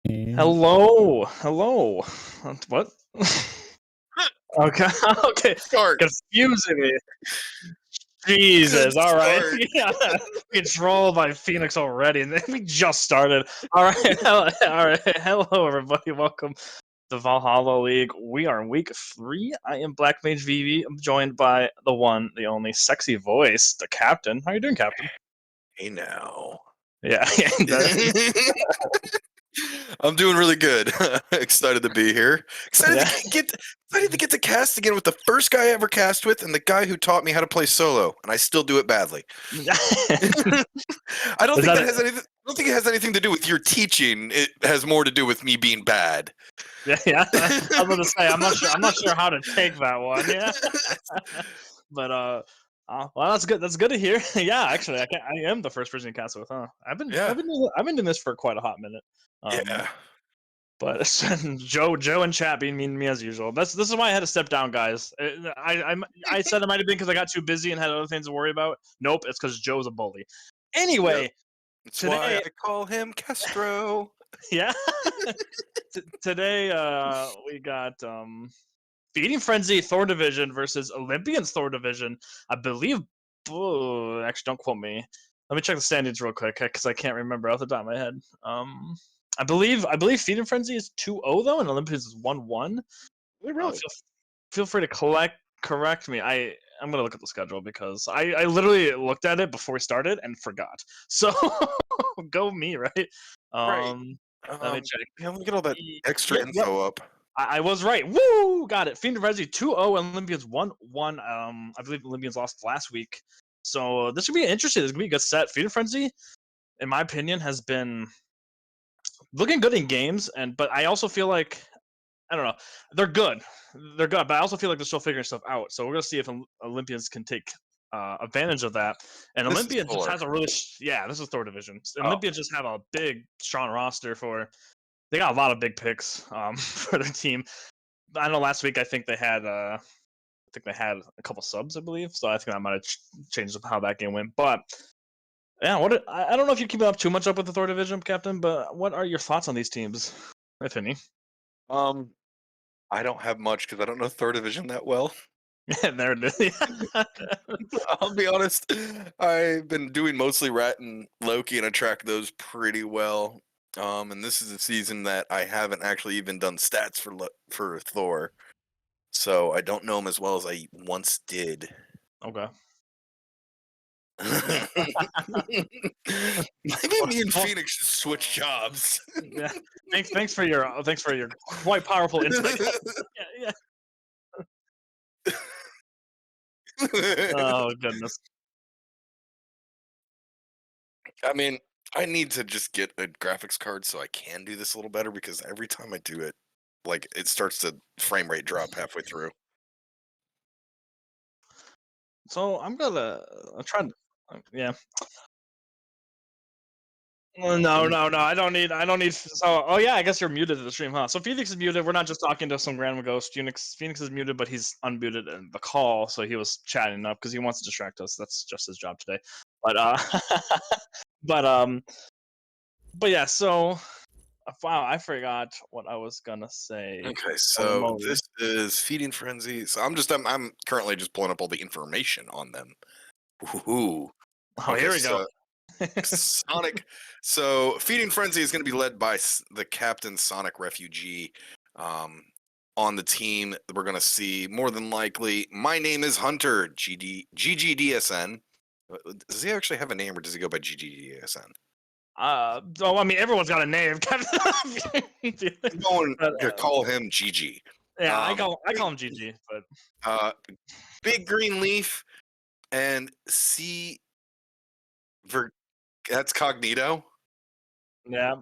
Hello. What? Okay. Okay. Start. Confusing me. Jesus. All right. Start. Yeah. Controlled by Phoenix already, and then we just started. All right. All right. Hello, everybody. Welcome to Valhalla League. We are in week 3. I am Black Mage VV. I'm joined by the one, the only sexy voice, the captain. How you doing, Captain? Hey now. Yeah. I'm doing really good. Excited to be here. Excited Yeah. to get to cast again with the first guy I ever cast with and the guy who taught me how to play solo, and I still do it badly. I don't think it has anything to do with your teaching. It has more to do with me being bad. Yeah. I was going to say I'm not sure how to take that one. Yeah. But well, that's good. That's good to hear. Yeah, actually, I am the first person you cast with, huh? I've been doing this for quite a hot minute. Yeah. But Joe and chat being mean to me as usual. This is why I had to step down, guys. I said it might have been because I got too busy and had other things to worry about. Nope, it's because Joe's a bully. Anyway, That's today why I call him Castro. yeah. Today we got Feeding Frenzy Thor Division versus Olympians Thor Division. I believe. Oh, actually, don't quote me. Let me check the standings real quick because I can't remember off the top of my head. I believe Feeding Frenzy is 2-0 though, and Olympians is 1-1. Really? Feel free to correct me. I'm gonna look at the schedule because I literally looked at it before we started and forgot. So go me, right? Right. Let me check. Yeah, let me get all that extra info up. I was right. Woo! Got it. Fiend of Resi 2-0, Olympians 1-1. I believe Olympians lost last week. So this should be interesting. This is gonna be a good set. Fiend of Frenzy, in my opinion, has been looking good in games, but I also feel like I don't know. They're good. But I also feel like they're still figuring stuff out. So we're gonna see if Olympians can take advantage of that. And This Olympia is just Thor. has a really this is Thor division. Oh. Olympia just have a big, strong roster for. They got a lot of big picks for their team. I know last week I think they had a couple subs, I believe. So I think that might have changed how that game went. But yeah, I don't know if you're keeping too much up with the Thor division, Captain. But what are your thoughts on these teams, if any? I don't have much because I don't know Third Division that well. There it is. I'll be honest. I've been doing mostly Rat and Loki, and I track those pretty well. And this is a season that I haven't actually even done stats for Thor, so I don't know him as well as I once did. Okay. Maybe me and Phoenix should switch jobs. Yeah. Thanks for your quite powerful insight. Yeah. Oh goodness. I mean, I need to just get a graphics card so I can do this a little better because every time I do it, like it starts to frame rate drop halfway through. So I'm try to yeah. No, I don't need so yeah, I guess you're muted to the stream, huh? So Phoenix is muted. We're not just talking to some random ghost. Phoenix is muted, but he's unmuted in the call, so he was chatting up because he wants to distract us. That's just his job today. But but yeah, so wow, I forgot what I was gonna say. Okay, so this is Feeding Frenzy. So I'm currently just pulling up all the information on them. Ooh. Oh, okay, here we go. Sonic. So Feeding Frenzy is going to be led by the captain Sonic Refugee. On the team, we're going to see more than likely. My name is Hunter GGDSN. Does he actually have a name, or does he go by GGDSN? I mean, everyone's got a name. Call him GG. Yeah, I call him GG. But Big Green Leaf and that's Cognito. Yeah.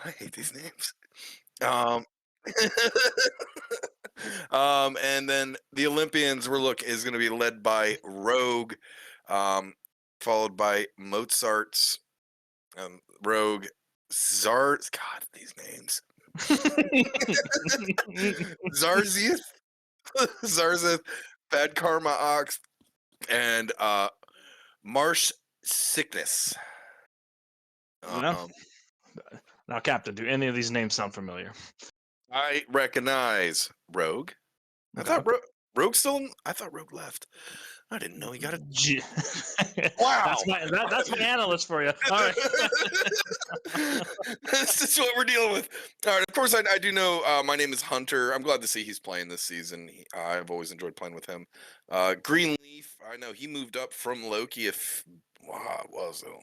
I hate these names. And then the Olympians is going to be led by Rogue, followed by Mozart's Rogue, Zars. God, these names. Zarzith, Bad Karma Ox, and Marsh Sickness. Yeah. Um, Now, Captain, do any of these names sound familiar? I recognize Rogue. I Okay. thought Rogue I thought Rogue left. I didn't know he got it. G- Wow. that's my analyst for you. All right. This is what we're dealing with. All right. Of course, I do know. My name is Hunter. I'm glad to see he's playing this season. I've always enjoyed playing with him. Greenleaf. I know he moved up from Loki. Wow,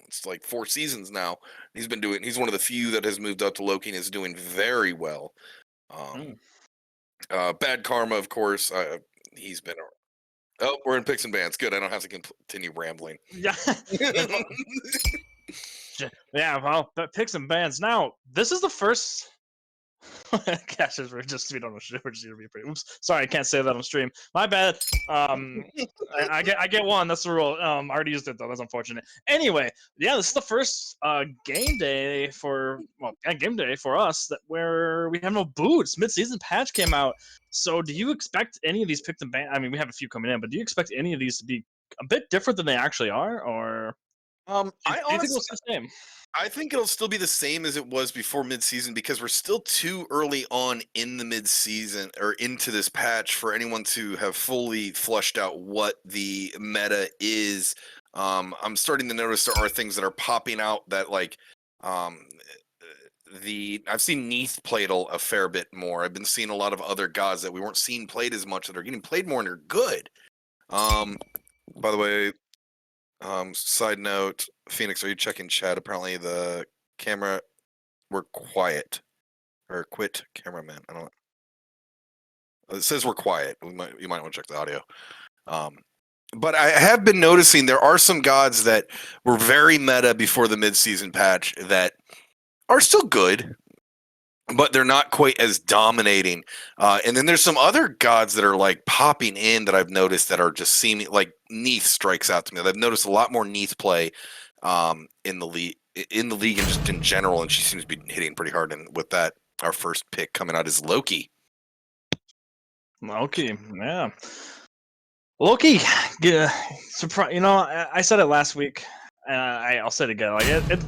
it's like 4 seasons now. He's one of the few that has moved up to Loki and is doing very well. Mm. Bad Karma, of course. He's been. Oh, we're in picks and bans. Good. I don't have to continue rambling. Yeah. Yeah, well, picks and bands. Now, this is the first. Gosh, we're just we don't know. We're just gonna be pretty. Oops, sorry, I can't say that on stream. My bad. I get one. That's the rule. I already used it though. That's unfortunate. Anyway, yeah, this is the first game day for game day for us where we have no boots. Mid-season patch came out. So, do you expect any of these picked and ban? I mean, we have a few coming in, but do you expect any of these to be a bit different than they actually are, or do I you think honestly, it'll stay the same? I think it'll still be the same as it was before midseason because we're still too early on in the midseason or into this patch for anyone to have fully flushed out what the meta is. I'm starting to notice there are things that are popping out that like I've seen Neath played a fair bit more. I've been seeing a lot of other gods that we weren't seeing played as much that are getting played more and they're good. By the way, side note, Phoenix, are you checking chat? Apparently the camera we're quiet. Or quit cameraman. I don't know. It says we're quiet. You might want to check the audio. But I have been noticing there are some gods that were very meta before the mid-season patch that are still good, but they're not quite as dominating. And then there's some other gods that are like popping in that I've noticed that are just seeming like Neath strikes out to me. I've noticed a lot more Neath play in the league and just in general, and she seems to be hitting pretty hard. And with that, our first pick coming out is Loki. Loki, yeah. Loki, yeah, surprise. You know, I said it last week. I'll say it again. Like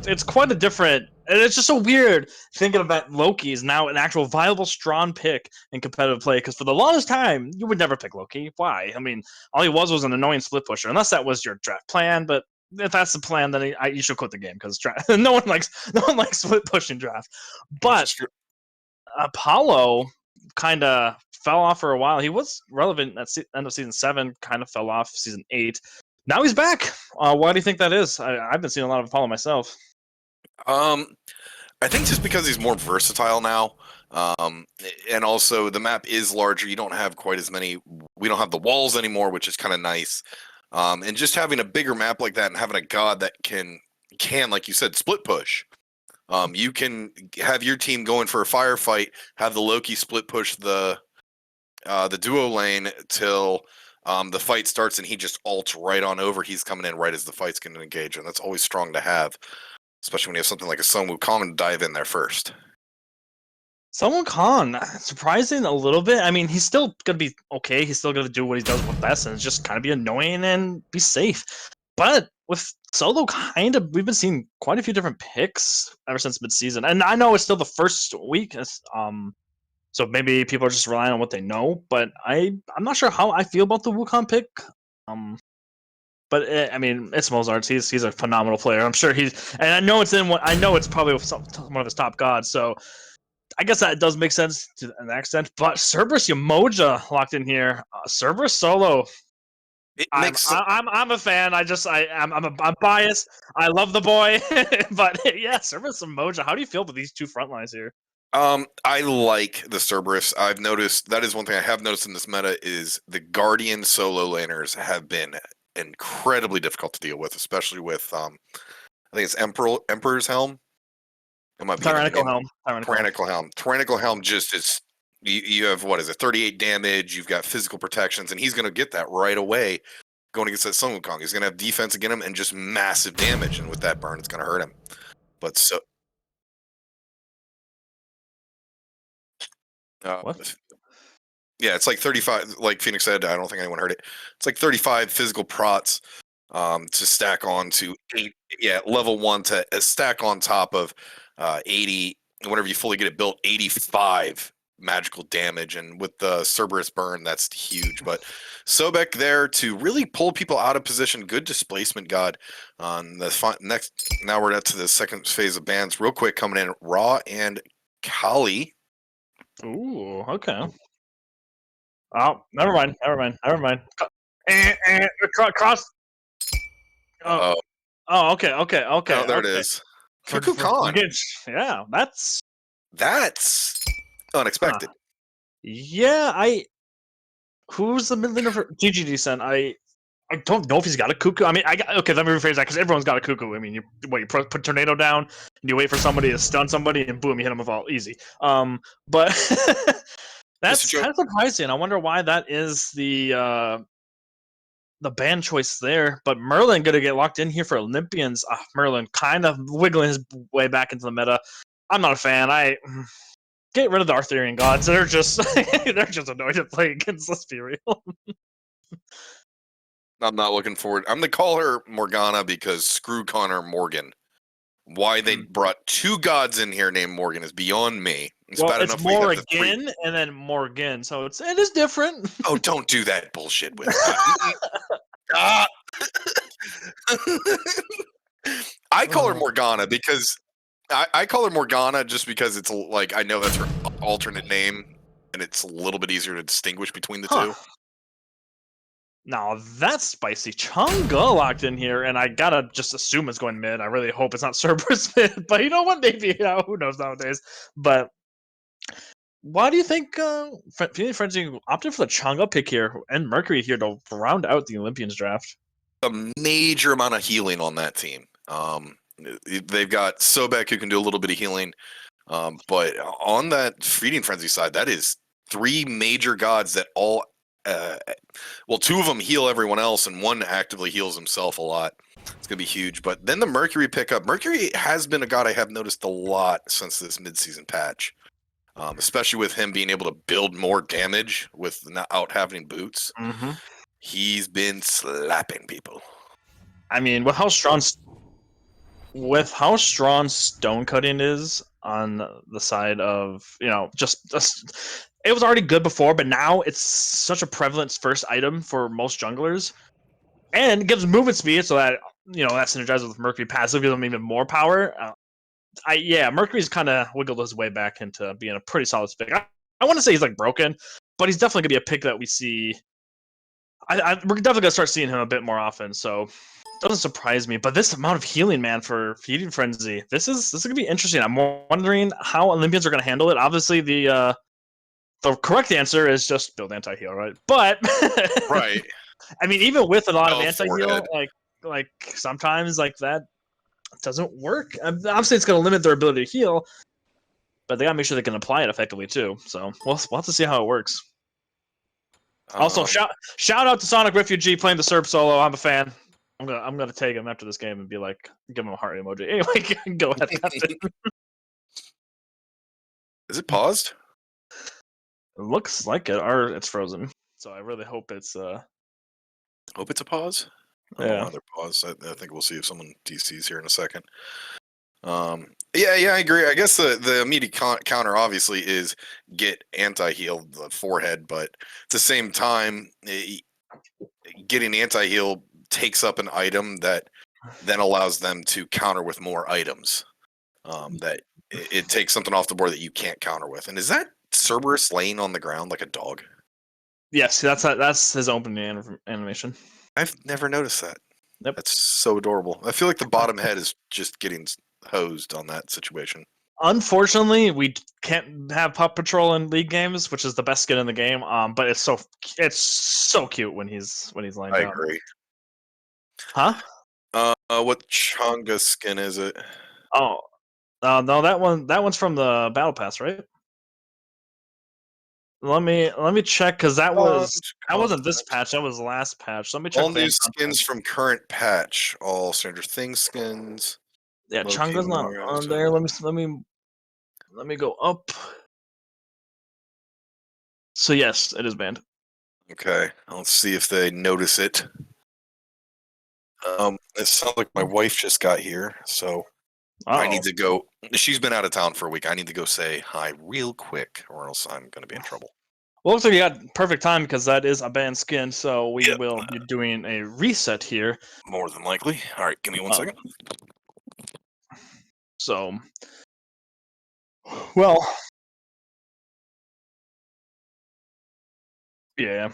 it's quite a different. And it's just so weird thinking about Loki is now an actual viable, strong pick in competitive play. Because for the longest time, you would never pick Loki. Why? I mean, all he was an annoying split pusher, unless that was your draft plan. But if that's the plan, then you should quit the game because no one likes split pushing draft. But Apollo kind of fell off for a while. He was relevant at end of season 7, kind of fell off season 8. Now he's back. Why do you think that is? I've been seeing a lot of Apollo myself. I think just because he's more versatile now, and also the map is larger. You don't have quite as many. We don't have the walls anymore, which is kind of nice. And just having a bigger map like that and having a god that can like you said, split push. You can have your team going for a firefight, have the Loki split push the duo lane till the fight starts, and he just ults right on over. He's coming in right as the fight's going to engage, and that's always strong to have, especially when you have something like a Sun Wukong to dive in there first. Sun Wukong, surprising a little bit. I mean, he's still gonna be okay. He's still gonna do what he does best, and it's just kind of be annoying and be safe. But with Solo, we've been seeing quite a few different picks ever since mid-season, and I know it's still the first week. So maybe people are just relying on what they know, but I'm not sure how I feel about the Wukong pick. But I mean, it's Mozart. He's a phenomenal player. I'm sure and I know it's probably one of his top gods. So I guess that does make sense to an extent. But Cerberus Umoja locked in here. Cerberus solo. It I'm makes I'm a fan. I'm biased. I love the boy, but yeah, Cerberus Umoja. How do you feel about these two front lines here? I like the Cerberus. I've noticed that is one thing I have noticed in this meta is the Guardian solo laners have been incredibly difficult to deal with, especially with I think it's Emperor's Helm. It might be Tyrannical Helm. Tyrannical Helm. Tyrannical Helm just is you have what is it, 38 damage, you've got physical protections, and he's gonna get that right away going against that Sun Wukong. He's gonna have defense against him and just massive damage, and with that burn, it's gonna hurt him. But so What? yeah, it's like 35. Like Phoenix said, I don't think anyone heard it. It's like 35 physical prots. to stack on to level 1 to stack on top of 80, whenever you fully get it built, 85 magical damage. And with the Cerberus burn, that's huge. But Sobek there to really pull people out of position. Good displacement god. On the next, now we're up to the second phase of bans. Real quick, coming in, Raw and Kali. Ooh, okay. Oh, never mind. Cross. Oh, Okay. oh, there it is. Cuckoo Khan. Yeah, that's huh. unexpected. Yeah, who's the mid laner for GG Descent? I don't know if he's got a cuckoo. I mean, okay. Let me rephrase that because everyone's got a cuckoo. I mean, you put tornado down and you wait for somebody to stun somebody and boom, you hit them with all easy. But that's kind of surprising. I wonder why that is the ban choice there. But Merlin gonna get locked in here for Olympians. Merlin kind of wiggling his way back into the meta. I'm not a fan. I get rid of the Arthurian gods. They're just they're just annoying to play against. Let's be real. I'm not looking forward. I'm gonna call her Morgana because screw Connor Morgan. Why they brought two gods in here named Morgan is beyond me. It's Morgan and then Morgan, so it is different. Oh, don't do that bullshit with I call her Morgana because I call her Morgana just because it's like I know that's her alternate name, and it's a little bit easier to distinguish between the two. Now that's spicy. Chunga locked in here, and I gotta just assume it's going mid. I really hope it's not Cerberus mid, but you know what? Maybe who knows nowadays. But why do you think Feeling Frenzy opted for the Chunga pick here and Mercury here to round out the Olympians draft? A major amount of healing on that team. They've got Sobek who can do a little bit of healing, but on that Feeding Frenzy side, that is three major gods that all. Well, two of them heal everyone else, and one actively heals himself a lot. It's gonna be huge. But then the Mercury pickup. Mercury has been a god I have noticed a lot since this midseason patch, especially with him being able to build more damage without having boots. Mm-hmm. He's been slapping people. I mean, with how strong stone cutting is on the side of just it was already good before, but now it's such a prevalent first item for most junglers, and it gives movement speed, so that that synergizes with Mercury passive, gives them even more power. Mercury's kind of wiggled his way back into being a pretty solid pick. I want to say he's like broken, but he's definitely gonna be a pick that we see. We're definitely gonna start seeing him a bit more often. So doesn't surprise me. But this amount of healing, man, for Feeding Frenzy, this is gonna be interesting. I'm wondering how Olympians are gonna handle it. Obviously, the correct answer is just build anti-heal, right? But right. I mean, even with a lot of anti-heal, like sometimes like that doesn't work. Obviously, it's gonna limit their ability to heal, but they gotta make sure they can apply it effectively too. So we'll have to see how it works. Also, shout out to Sonic Refugee playing the Serb solo. I'm a fan. I'm gonna take him after this game and be like, give him a heart emoji. Anyway, go ahead, Captain. Is it paused? It looks like it, or it's frozen. So I really hope it's Hope it's a pause. I don't know why they're paused. I think we'll see if someone DCs here in a second. I agree. I guess the immediate counter obviously is get anti-heal the forehead, but at the same time, getting anti-heal takes up an item that then allows them to counter with more items. That it takes something off the board that you can't counter with. And is that Cerberus laying on the ground like a dog? Yes, that's his opening animation. I've never noticed that. Yep. That's so adorable. I feel like the bottom head is just getting hosed on that situation. Unfortunately, we can't have Pup Patrol in League games, which is the best skin in the game. But it's so cute when he's laying down. I agree. Huh? What Changa skin is it? Oh, no, that one's from the Battle Pass, right? Let me check because that wasn't this patch. That was last patch. Let me check. All new skins from current patch. All Stranger Things skins. Yeah, Chunga's not on there. Let me go up. So yes, it is banned. Okay, let's see if they notice it. It sounds like my wife just got here, so I Oh, need to go. She's been out of town for a week. I need to go say hi real quick, or else I'm going to be in trouble. well, looks like you got perfect time because that is a banned skin. So we Yep. will be doing a reset here. More than likely. All right, give me 1 second. So, well, yeah.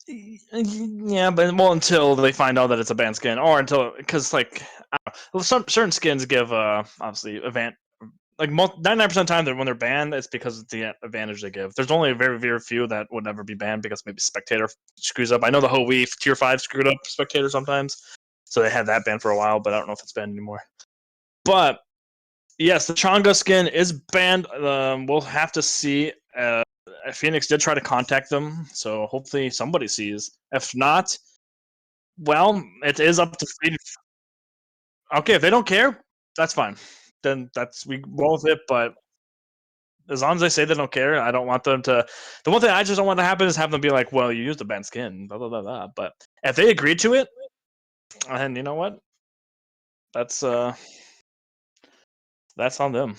Yeah, but until they find out that it's a banned skin, or until because like I don't know, some certain skins give obviously event like 99% of the time that when they're banned, it's because of the advantage they give. There's only a very very few that would never be banned because maybe spectator screws up. I know the whole Wii tier 5 screwed up spectator sometimes, so they had that banned for a while, but I don't know if it's banned anymore. But yes, the Changa skin is banned. We'll have to see. Phoenix did try to contact them, so hopefully somebody sees. If not, well, it is up to Phoenix. Okay, if they don't care, that's fine. Then we roll with it. But as long as they say they don't care, I don't want them to. The one thing I just don't want to happen is have them be like, "Well, you used a banned skin," blah blah blah blah. But if they agree to it, and you know what, that's that's on them.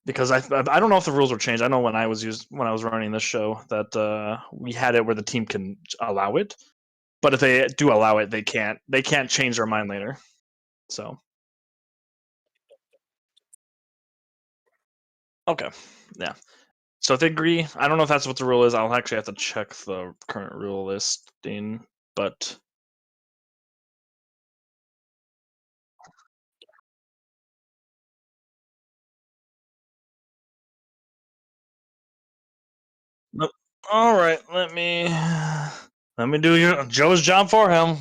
Because I don't know if the rules were changed. I know when I was running this show that we had it where the team can allow it, but if they do allow it, they can't change their mind later. So okay, yeah. So if they agree, I don't know if that's what the rule is. I'll actually have to check the current rule listing, but all right. Let me do Joe's job for him.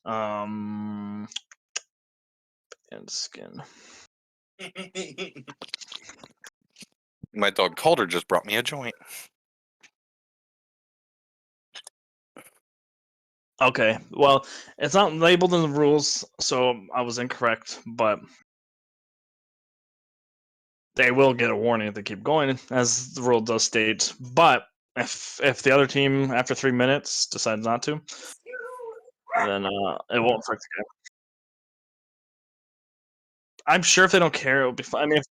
And skin. My dog Calder just brought me a joint. Okay, well, it's not labeled in the rules, so I was incorrect, but they will get a warning if they keep going, as the rule does state. But if the other team after 3 minutes decides not to, then it won't affect the game. I'm sure if they don't care, it'll be fine. I mean,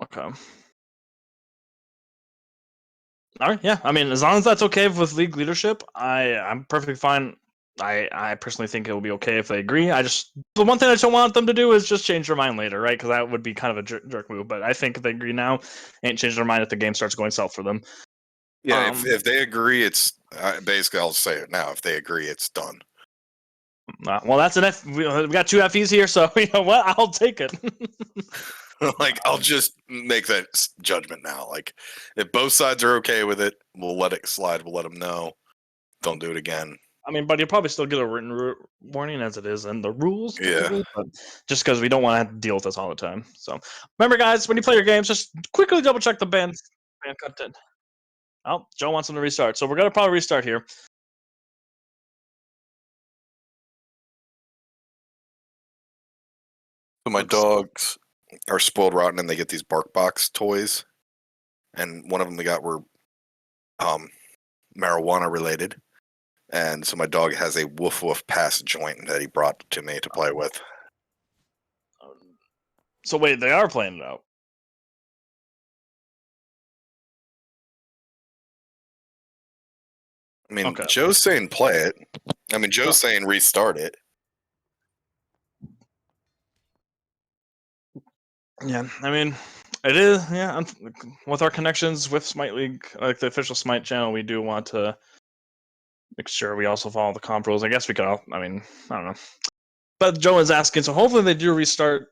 okay. All right, yeah. I mean, as long as that's okay with league leadership, I'm perfectly fine. I personally think it will be okay if they agree. The one thing I don't want them to do is just change their mind later, right? Because that would be kind of a jerk move. But I think if they agree now, ain't change their mind if the game starts going south for them. Yeah, if they agree, it's basically I'll say it now. If they agree, it's done. Well, that's an F. We got 2 FEs here, so you know what? I'll take it. Like I'll just make that judgment now. Like if both sides are okay with it, we'll let it slide. We'll let them know. Don't do it again. I mean, but you'll probably still get a written warning as it is in the rules, Yeah. but just because we don't want to have to deal with this all the time. So remember, guys, when you play your games, just quickly double check the ban content. Oh, Joe wants them to restart, so we're gonna probably restart here. So my dogs are spoiled rotten, and they get these bark box toys, and one of them they got were marijuana related, and so my dog has a woof woof pass joint that he brought to me to play with. So wait, they are playing it out. I mean, Okay. Joe's saying play it. I mean, Joe's saying restart it. Yeah, I mean, it is. Yeah, with our connections with Smite League, like the official Smite channel, we do want to make sure we also follow the comp rules. I guess we could all. I mean, I don't know. But Joe is asking, so hopefully they do restart.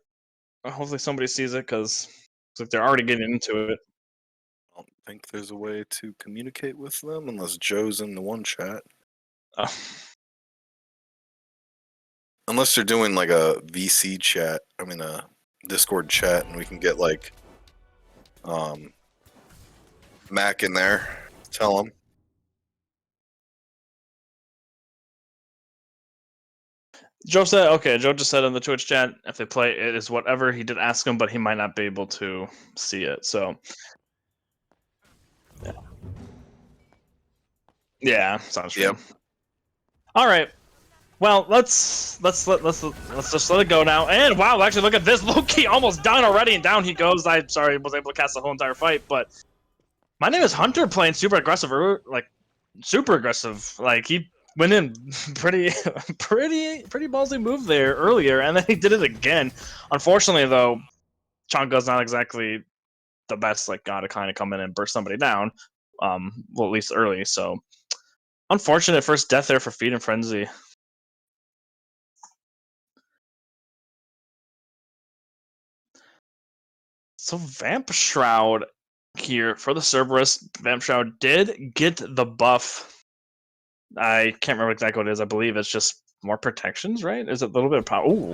Hopefully somebody sees it because like they're already getting into it. I don't think there's a way to communicate with them unless Joe's in the one chat. Uh, Unless they're doing like a VC chat, I mean a Discord chat, and we can get like Mac in there. Tell him. Joe said, okay, Joe just said in the Twitch chat, if they play, it is whatever. He did ask him, but he might not be able to see it. So, yeah, sounds true. Yep. All right. Well, let's just let it go now. And wow, actually, look at this. Loki almost done already, and down he goes. I'm sorry, was able to cast the whole entire fight, but my name is Hunter playing super aggressive, like super aggressive. Like he went in pretty ballsy move there earlier, and then he did it again. Unfortunately, though, Changa's not exactly the best like guy to kind of come in and burst somebody down. Well, at least early. So unfortunate first death there for Feed and Frenzy. So Vamp Shroud here for the Cerberus. Vamp Shroud did get the buff. I can't remember exactly what it is. I believe it's just more protections, right? Is it a little bit of power? Ooh.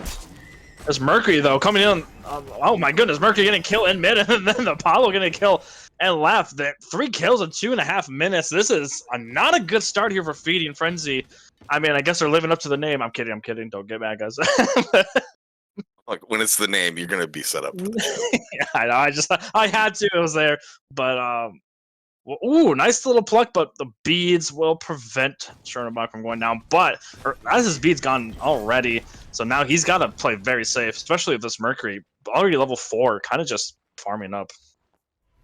There's Mercury, though, coming in. Oh, my goodness. Mercury getting kill in mid, and then Apollo getting kill and left. 3 kills in 2.5 minutes. This is not a good start here for Feeding Frenzy. I mean, I guess they're living up to the name. I'm kidding. Don't get mad, guys. Like when it's the name, you're gonna be set up. Yeah, I know. I had to. It was there, but ooh, nice little pluck, but the beads will prevent Chernobog from going down. But as his beads gone already, so now he's got to play very safe, especially with this Mercury already level 4, kind of just farming up.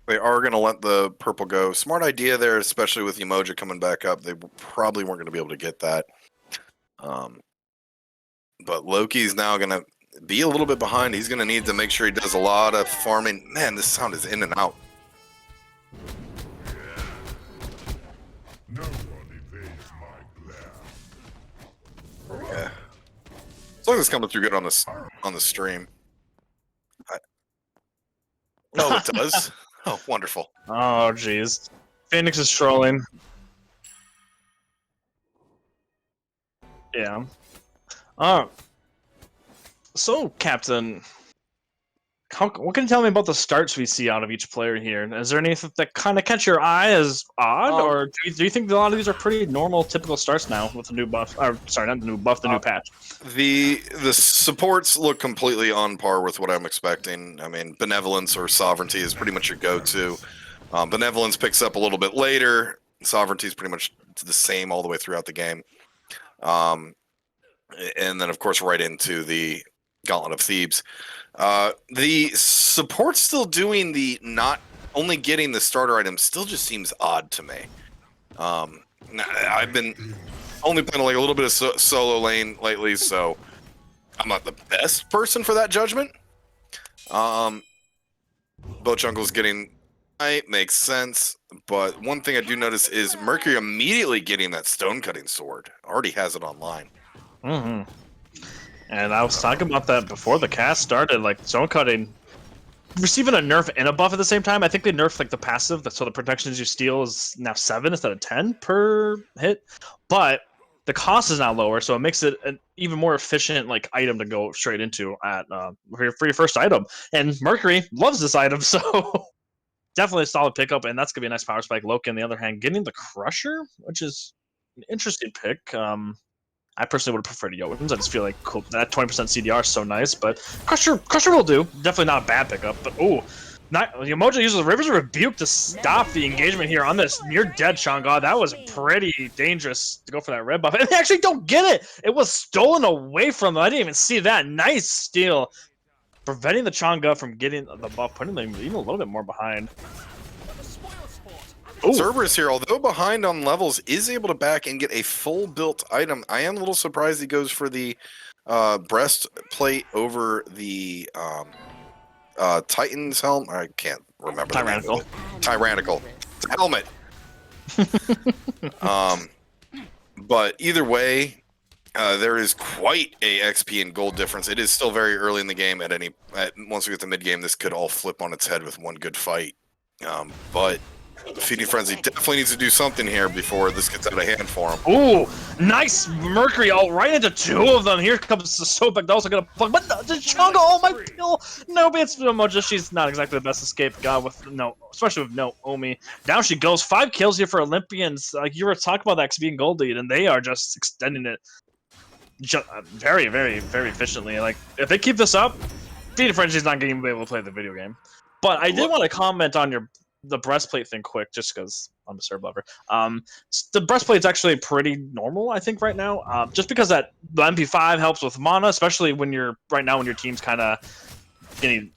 They are going to let the purple go. Smart idea there, especially with Emoji coming back up. They probably weren't going to be able to get that. But Loki's now going to be a little bit behind. He's going to need to make sure he does a lot of farming. Man, this sound is in and out. No one evades my glare. Yeah. As long as it's coming through good on the stream. Oh, it does? Oh, wonderful. Oh, jeez. Phoenix is trolling. Yeah. So, Captain, what can you tell me about the starts we see out of each player here? Is there anything that kind of catch your eye as odd, or do you think a lot of these are pretty normal, typical starts now with the new buff? Or sorry, not the new buff, the new patch. The supports look completely on par with what I'm expecting. I mean, Benevolence or Sovereignty is pretty much your go-to. Benevolence picks up a little bit later. Sovereignty is pretty much the same all the way throughout the game. And then, of course, right into the Gauntlet of Thebes. The support still doing the not only getting the starter item still just seems odd to me. I've been only playing like a little bit of solo lane lately, so I'm not the best person for that judgment. Bow Jungle's getting makes sense, but one thing I do notice is Mercury immediately getting that stone cutting sword. Already has it online. Mm-hmm. And I was talking about that before the cast started, like stone cutting receiving a nerf and a buff at the same time. I think they nerfed like the passive, so the protections you steal is now 7 instead of 10 per hit. But the cost is now lower, so it makes it an even more efficient like item to go straight into at for your first item. And Mercury loves this item, so definitely a solid pickup, and that's gonna be a nice power spike. Loki, on the other hand, getting the Crusher, which is an interesting pick. I personally would have preferred Jotuns. I just feel like cool, that 20% CDR is so nice, but Crusher will do. Definitely not a bad pickup, but ooh. Emoji uses River's Rebuke to stop the engagement here on this near dead Chang'e. That was pretty dangerous to go for that red buff. And they actually don't get it! It was stolen away from them. I didn't even see that. Nice steal. Preventing the Chang'e from getting the buff, putting them even a little bit more behind. Cerberus here, although behind on levels, is able to back and get a full built item. I am a little surprised he goes for the breastplate over the Titan's helm. I can't remember. Tyrannical. Tyrannical helmet. But either way, there is quite a XP and gold difference. It is still very early in the game. Once we get to mid game, this could all flip on its head with one good fight. But Feeding Frenzy definitely needs to do something here before this gets out of hand for him. Ooh, nice Mercury all right into 2 of them. Here comes the Sobek, also gonna plug, but the Chang'e, oh my pill! No, but it's Moja. She's not exactly the best escape god especially with no Omi. Down she goes. 5 kills here for Olympians. Like you were talking about that XP and gold lead, and they are just extending it. very, very, very efficiently. Like, if they keep this up, Feeding Frenzy's not going to be able to play the video game. But I did want to comment on the breastplate thing quick, just because I'm a serve lover. The breastplate's actually pretty normal, I think, right now. Just because the MP5 helps with mana, especially when your team's kind of getting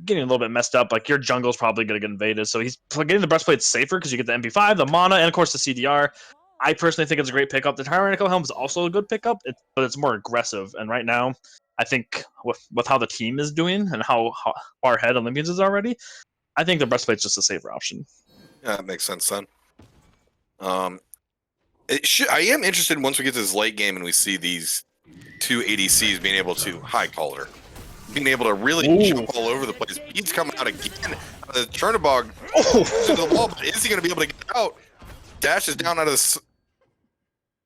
a little bit messed up. Like, your jungle's probably going to get invaded, so he's getting the breastplate safer because you get the MP5, the mana, and of course the CDR. I personally think it's a great pickup. The Tyrannical Helm is also a good pickup, but it's more aggressive. And right now, I think with how the team is doing and how far ahead Olympians is already, I think the breastplate's just a safer option. Yeah, that makes sense then. I am interested once we get to this late game and we see these two ADCs being able to being able to really jump all over the place. Bede's coming out again. The Chernobog to the wall, but is he going to be able to get out? Dash is down out of the...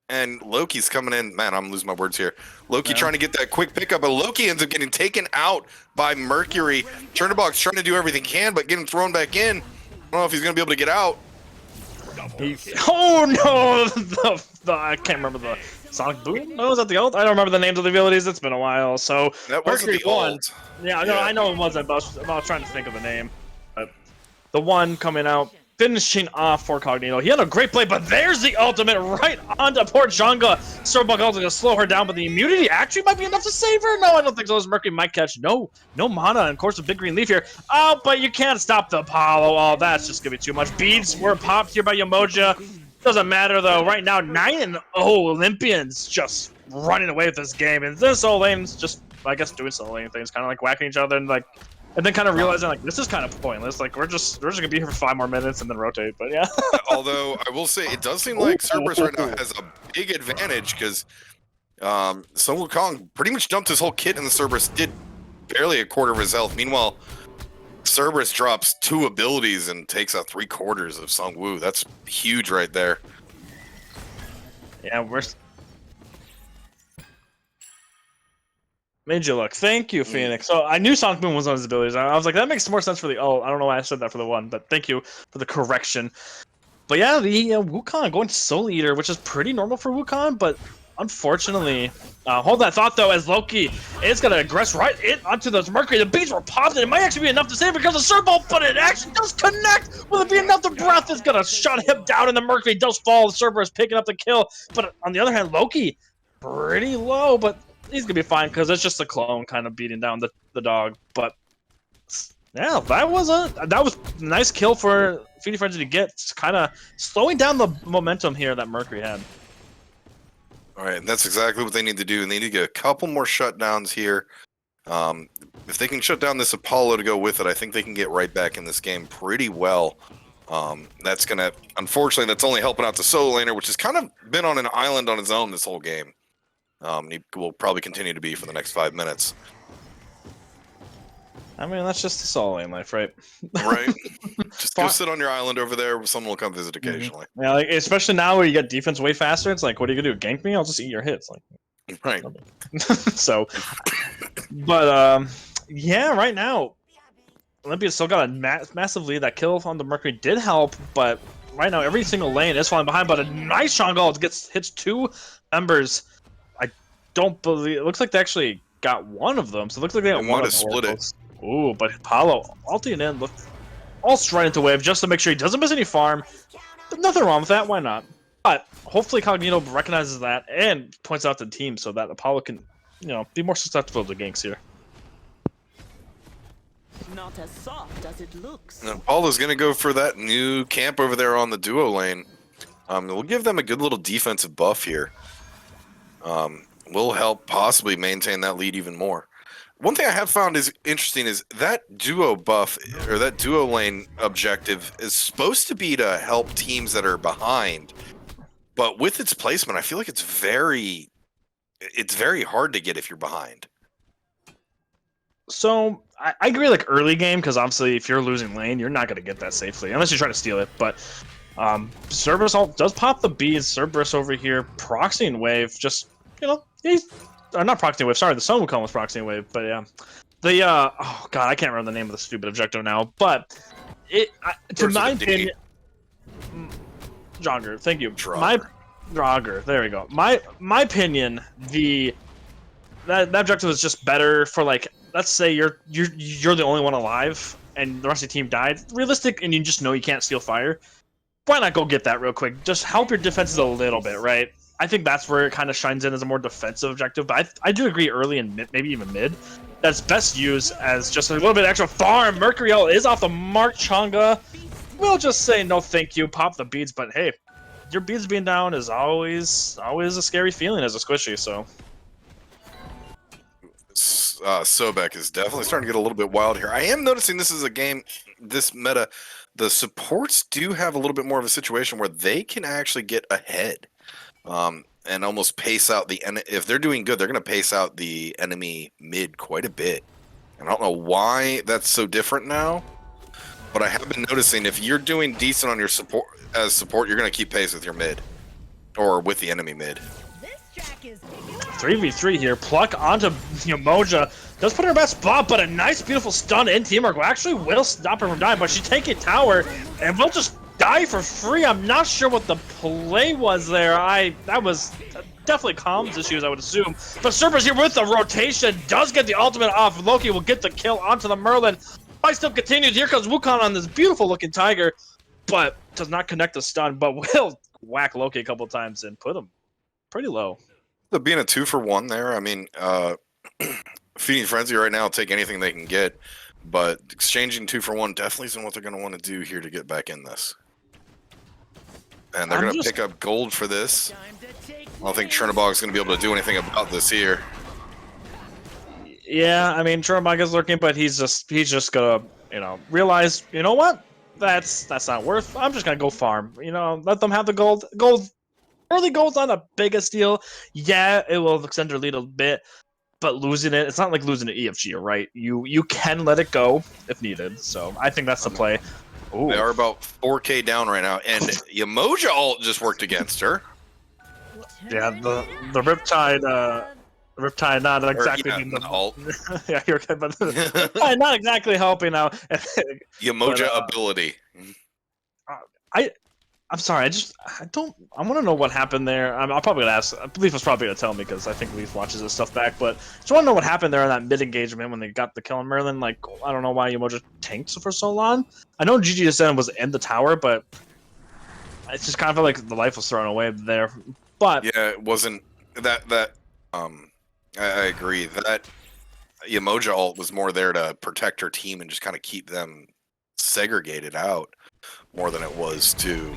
And Loki's coming in. Man, I'm losing my words here. Loki trying to get that quick pickup, but Loki ends up getting taken out by Mercury. Chernobog's trying to do everything he can, but getting thrown back in. I don't know if he's going to be able to get out. Oh no! I can't remember the Sonic Boom. Oh, was that the ult? I don't remember the names of the abilities. It's been a while. So that wasn't the ult. Yeah, no, I know it wasn't. But I was trying to think of the name. But the one coming out, finishing off for Cognito. He had a great play, but there's the ultimate right onto poor Junga. Cerbog ultimate to slow her down, but the immunity actually might be enough to save her. No, I don't think so. As Mercury might catch no mana, and of course a big green leaf here. Oh, but you can't stop the Apollo. Oh, that's just gonna be too much. Beads were popped here by Yamoja. Doesn't matter though. Right now, 9-0 Olympians just running away with this game, and this solo lane's just, I guess, doing solo lane things, kind of like whacking each other and like. And then kind of realizing, like, this is kind of pointless. Like, we're just gonna be here for 5 more minutes and then rotate. But yeah. Although I will say, it does seem like Cerberus right now has a big advantage because Sun Wukong pretty much dumped his whole kit, and the Cerberus did barely a quarter of his health. Meanwhile, Cerberus drops 2 abilities and takes out 3/4 of Sung Woo. That's huge right there. Yeah, we're. Made you look. Thank you, Phoenix. So I knew Sonic Boom was on his abilities. I was like, that makes more sense for the... Oh, I don't know why I said that for the one, but thank you for the correction. But yeah, the Wukong going to Soul Eater, which is pretty normal for Wukong, but unfortunately... hold that thought, though, as Loki is going to aggress right in onto those Mercury. The beats were popped, and it might actually be enough to save because of Serbo, but it actually does connect! Will it be enough? The breath is going to shut him down, and the Mercury does fall. The Serbo is picking up the kill, but on the other hand, Loki, pretty low, but... He's gonna be fine because it's just a clone kind of beating down the dog. But yeah, that was a nice kill for Feeding Frenzy to get, kind of slowing down the momentum here that Mercury had. All right, that's exactly what they need to do, and they need to get a couple more shutdowns here. If they can shut down this Apollo to go with it, I think they can get right back in this game pretty well. That's gonna, unfortunately, that's only helping out the solo laner, which has kind of been on an island on his own this whole game. He will probably continue to be for the next 5 minutes. I mean, that's just the solo lane life, right? Right. Just go sit on your island over there. Someone will come visit occasionally. Yeah, like, especially now where you get defense way faster. It's like, what are you gonna do? Gank me? I'll just eat your hits. Like, right. So, but yeah, right now, Olympia's still got a massive lead. That kill on the Mercury did help, but right now every single lane is falling behind. But a nice jungle hits 2 members. Don't believe it. Looks like they actually got one of them, so it looks like they got one to split it. Ooh, but Apollo ulting in, look, all straight into wave just to make sure he doesn't miss any farm. But nothing wrong with that. Why not? But hopefully Cognito recognizes that and points out to the team so that Apollo can, be more susceptible to ganks here. Not as soft as it looks. Now, Apollo's gonna go for that new camp over there on the duo lane. We'll give them a good little defensive buff here. Will help possibly maintain that lead even more. One thing I have found is interesting is that duo buff, or that duo lane objective, is supposed to be to help teams that are behind. But with its placement, I feel like it's very hard to get if you're behind. So, I agree, like, early game, because obviously if you're losing lane, you're not going to get that safely, unless you're trying to steal it. But Cerberus does pop the bees. Cerberus over here, proxying wave, just... he's not proxying wave. Sorry, the Sun Wukong was proxying wave, but yeah, the oh god, I can't remember the name of the stupid objective now. But to my opinion, Jonger, thank you. Draugr. There we go. My opinion, that objective is just better for like, let's say you're the only one alive and the rest of the team died. Realistic, and you just know you can't steal fire. Why not go get that real quick? Just help your defenses a little bit, right? I think that's where it kind of shines in as a more defensive objective. But I do agree early and maybe even mid. That's best used as just a little bit extra farm. Mercury Ult is off the mark. Changa will just say no thank you, pop the beads. But hey, your beads being down is always a scary feeling as a squishy. So Sobek is definitely starting to get a little bit wild here. I am noticing this is a game, this meta, the supports do have a little bit more of a situation where they can actually get ahead and almost pace out the if they're doing good, they're going to pace out the enemy mid quite a bit. And I don't know why that's so different now, but I have been noticing if you're doing decent on your support, you're going to keep pace with your mid or with the enemy mid. 3v3 here. Pluck onto Yamoja. Does put her in her best spot, but a nice, beautiful stun in teamwork actually will stop her from dying, but she take a tower and will just die for free. I'm not sure what the play was there. That was definitely comms issues, I would assume. But Cerberus here with the rotation does get the ultimate off. Loki will get the kill onto the Merlin. Fight still continues. Here comes Wukong on this beautiful looking tiger, but does not connect the stun, but will whack Loki a couple times and put him pretty low. So being a 2-for-1 there, I mean, Feeding Frenzy right now will take anything they can get, but exchanging 2-for-1 definitely isn't what they're going to want to do here to get back in this. And they're going to pick up gold for this. I don't think Chernobog is going to be able to do anything about this here. Yeah, I mean, Chernobog is lurking, but he's just going to, realize, you know what? That's not worth. I'm just going to go farm. Let them have the gold. Early gold's not the biggest deal. Yeah, it will extend their lead a bit, but losing it, it's not like losing an EFG, right? You can let it go if needed. So I think that's the play. Ooh. They are about 4K down right now, and Yamoja ult just worked against her. Yeah, the Riptide not exactly being the ult. Yeah, you're okay, but not exactly helping out. Yamoja ability. I'm sorry. I want to know what happened there. I'm probably gonna ask. Leaf was probably gonna tell me because I think Leaf watches this stuff back. But just want to know what happened there in that mid engagement when they got the kill on Merlin. Like, I don't know why Yamoja tanked for so long. I know GGSN was in the tower, but it's just kind of felt like the life was thrown away there. But yeah, it wasn't that. I agree that Yamoja ult was more there to protect her team and just kind of keep them segregated out more than it was to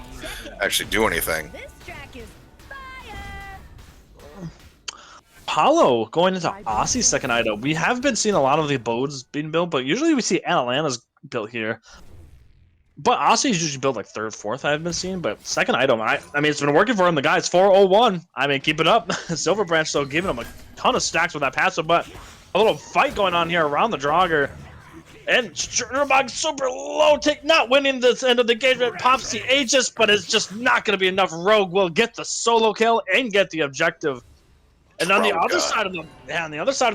actually do anything. Paulo going into Aussie's second item. We have been seeing a lot of the abodes being built, but usually we see Atlanta's built here. But Aussie's usually built like third, fourth, I've been seeing. But second item, I mean, it's been working for him. The guy's 401. I mean, keep it up. Silver Branch, though, giving him a ton of stacks with that passive, but a little fight going on here around the Draugr. And Chernobog super low take, not winning this end of the engagement. Pops the Aegis, but it's just not going to be enough. Rogue will get the solo kill and get the objective. And on the other side of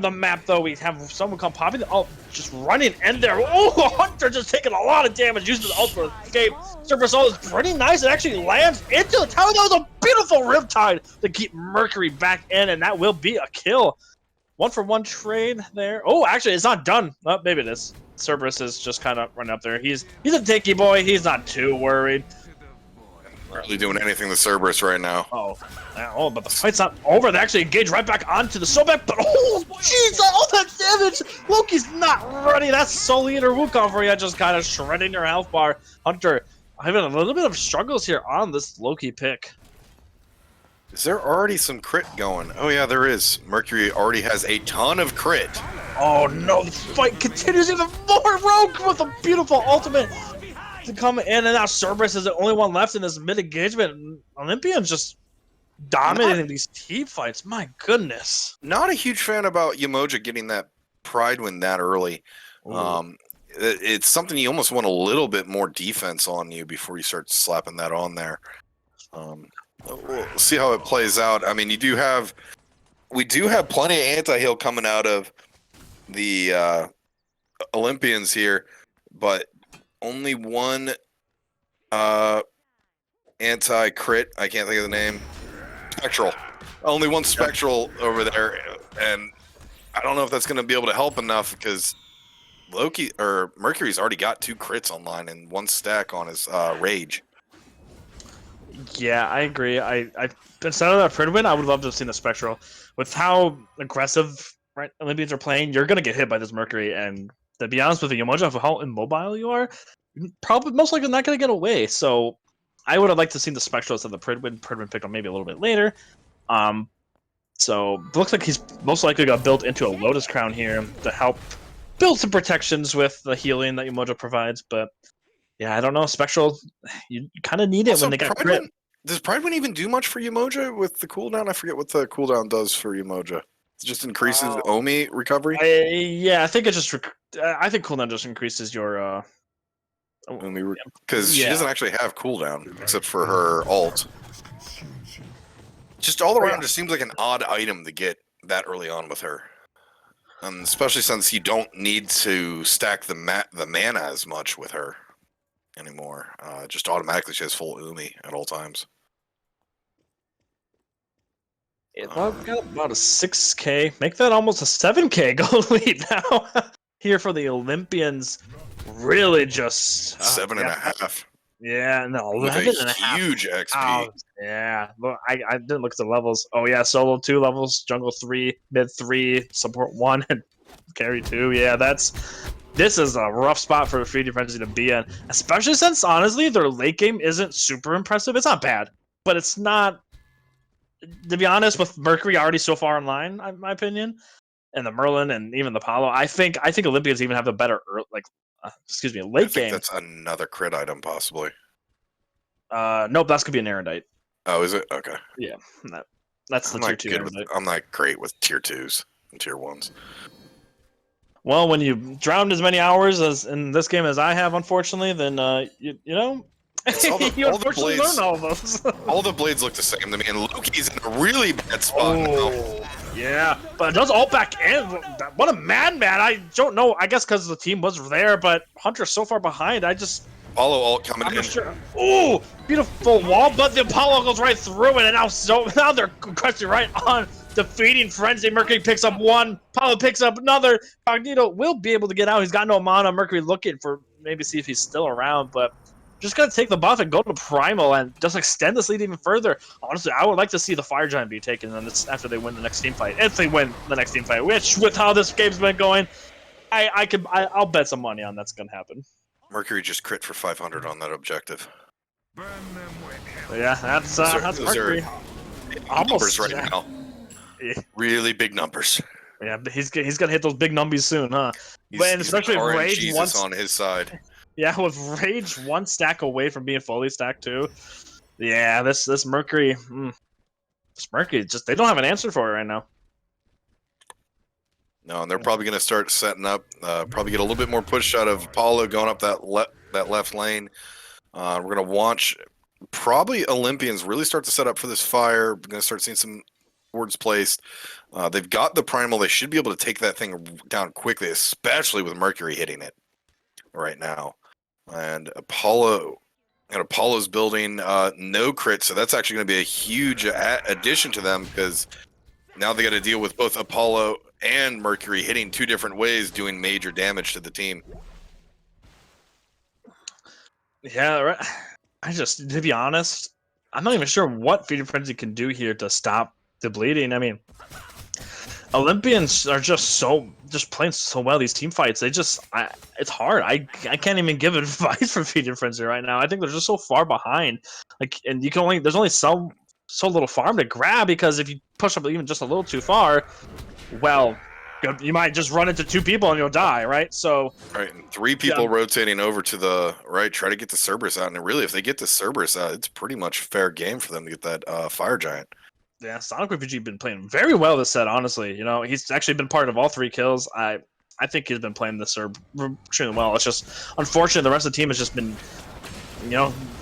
the map, though, we have someone come popping the ult, just running in there. Oh, Hunter just taking a lot of damage, using the ult for escape. Cerberus ult is pretty nice. It actually lands into the tower. That was a beautiful Riptide to keep Mercury back in, and that will be a kill. 1-for-1 trade there. Oh, actually, it's not done. Oh, maybe it is. Cerberus is just kind of running up there. He's a tanky boy. He's not too worried. Really doing anything to Cerberus right now. Oh, but the fight's not over. They actually engage right back onto the Sobek, but oh, jeez, all that damage! Loki's not ready. That's Soul Eater Wukong for you, just kind of shredding your health bar. Hunter having a little bit of struggles here on this Loki pick. Is there already some crit going? Oh yeah, there is. Mercury already has a ton of crit. Oh no, the fight continues even more. Rogue with a beautiful ultimate to come in, and now Cerberus is the only one left in this mid-engagement. Olympians just dominating these team fights. My goodness. Not a huge fan about Yamoja getting that pride win that early. It's something you almost want a little bit more defense on you before you start slapping that on there. We'll see how it plays out. I mean, we do have plenty of anti-heal coming out of the Olympians here, but only one anti-crit. I can't think of the name. spectral. Only one spectral over there, and I don't know if that's going to be able to help enough because Loki or Mercury's already got 2 crits online and 1 stack on his rage. Yeah, I agree. I instead of that Pridwin, I would love to have seen the Spectral. With how aggressive Olympians are playing, you're gonna get hit by this Mercury, and to be honest with you, Yamoja, of how immobile you are, probably most likely not gonna get away. So I would have liked to see the Spectral instead of the Pridwin. Pridwin picked up maybe a little bit later. So it looks like he's most likely got built into a Lotus Crown here to help build some protections with the healing that Yamoja provides, but yeah, I don't know. Spectral, you kind of need it Also, when they got crit. Does Pridewin even do much for Yamoja with the cooldown? I forget what the cooldown does for Yamoja. It just increases Omi recovery? I think it just. I think cooldown just increases your. Omi, because she doesn't actually have cooldown except for her ult. Just all around, just seems like an odd item to get that early on with her. Especially since you don't need to stack the mana as much with her anymore. Just automatically she has full Umi at all times. I've got about a 6k. Make that almost a 7k gold lead now. Here for the Olympians. Really just... 7.5. Yeah, no, with 11 a and a half. huge XP. Oh, yeah, look, I didn't look at the levels. Oh yeah, solo 2 levels, jungle 3, mid 3, support 1, and carry 2. Yeah, this is a rough spot for Feeding Frenzy to be in, especially since honestly their late game isn't super impressive. It's not bad, but it's not. To be honest, with Mercury already so far in line, in my opinion, and the Merlin and even the Apollo, I think Olympians even have a better late game. That's another crit item possibly. Nope, that's gonna be an Erudite. Oh, is it? Okay. Yeah, that's the tier 2 Erudite. I'm not great with tier 2s and tier 1s. Well, when you drowned as many hours as in this game as I have, unfortunately, then you know you unfortunately learn all of those. All the blades look the same to me, and Loki's in a really bad spot now. Yeah, but it does ult back in. What a madman! I don't know. I guess because the team was there, but Hunter's so far behind. Apollo ult coming in. Sure. Ooh, beautiful wall, but the Apollo goes right through it, and now they're crushing right on defeating Frenzy. Mercury picks up 1, Apollo picks up another. Cognito will be able to get out. He's got no mana. Mercury looking for maybe see if he's still around, but just gotta take the buff and go to Primal and just extend this lead even further. Honestly, I would like to see the Fire Giant be taken after they win the next team fight. If they win the next team fight, which with how this game's been going, I'll bet some money on that's gonna happen. Mercury just crit for 500 on that objective. Yeah, that's Mercury. Almost numbers right now. Yeah. Really big numbers. Yeah, he's gonna hit those big numbies soon, huh? He's especially with Rage on his side. Yeah, with Rage 1 stack away from being fully stacked too. Yeah, this Mercury, this Mercury just they don't have an answer for it right now. No, and they're probably going to start setting up. Probably get a little bit more push out of Apollo going up that left lane. We're going to watch probably Olympians really start to set up for this fire. We're going to start seeing some wards placed. They've got the primal. They should be able to take that thing down quickly, especially with Mercury hitting it right now. And Apollo's building no crit, so that's actually going to be a huge addition to them because now they got to deal with both Apollo and Mercury hitting 2 different ways, doing major damage to the team. Yeah, right. To be honest, I'm not even sure what Feeding Frenzy can do here to stop the bleeding. I mean, Olympians are just playing so well these team fights. It's hard. I can't even give advice for Feeding Frenzy right now. I think they're just so far behind. And there's only so little farm to grab because if you push up even just a little too far, well, you might just run into 2 people and you'll die, right? So right, and 3 people rotating over to the right, try to get the Cerberus out. And really, if they get the Cerberus out, it's pretty much fair game for them to get that Fire Giant. Yeah, Sonic Refugee been playing very well this set, honestly. You know, he's actually been part of all 3 kills. I think he's been playing this Cerb extremely well. It's just unfortunate the rest of the team has just been,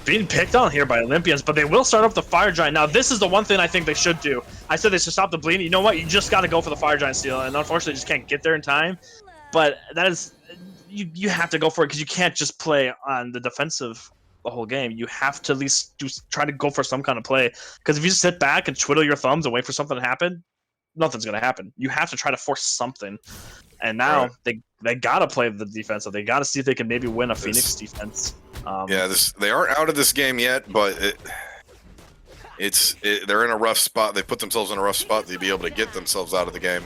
being picked on here by Olympians, but they will start up the Fire Giant. Now, this is the one thing I think they should do. I said they should stop the bleeding. You know what? You just got to go for the Fire Giant steal, and unfortunately, just can't get there in time. But that is, you have to go for it because you can't just play on the defensive the whole game. You have to at least try to go for some kind of play. Because if you just sit back and twiddle your thumbs and wait for something to happen, nothing's going to happen. You have to try to force something. And now they got to play the defense. So they got to see if they can maybe win a Phoenix defense. They aren't out of this game yet, but they're in a rough spot. They put themselves in a rough spot to be able to get themselves out of the game.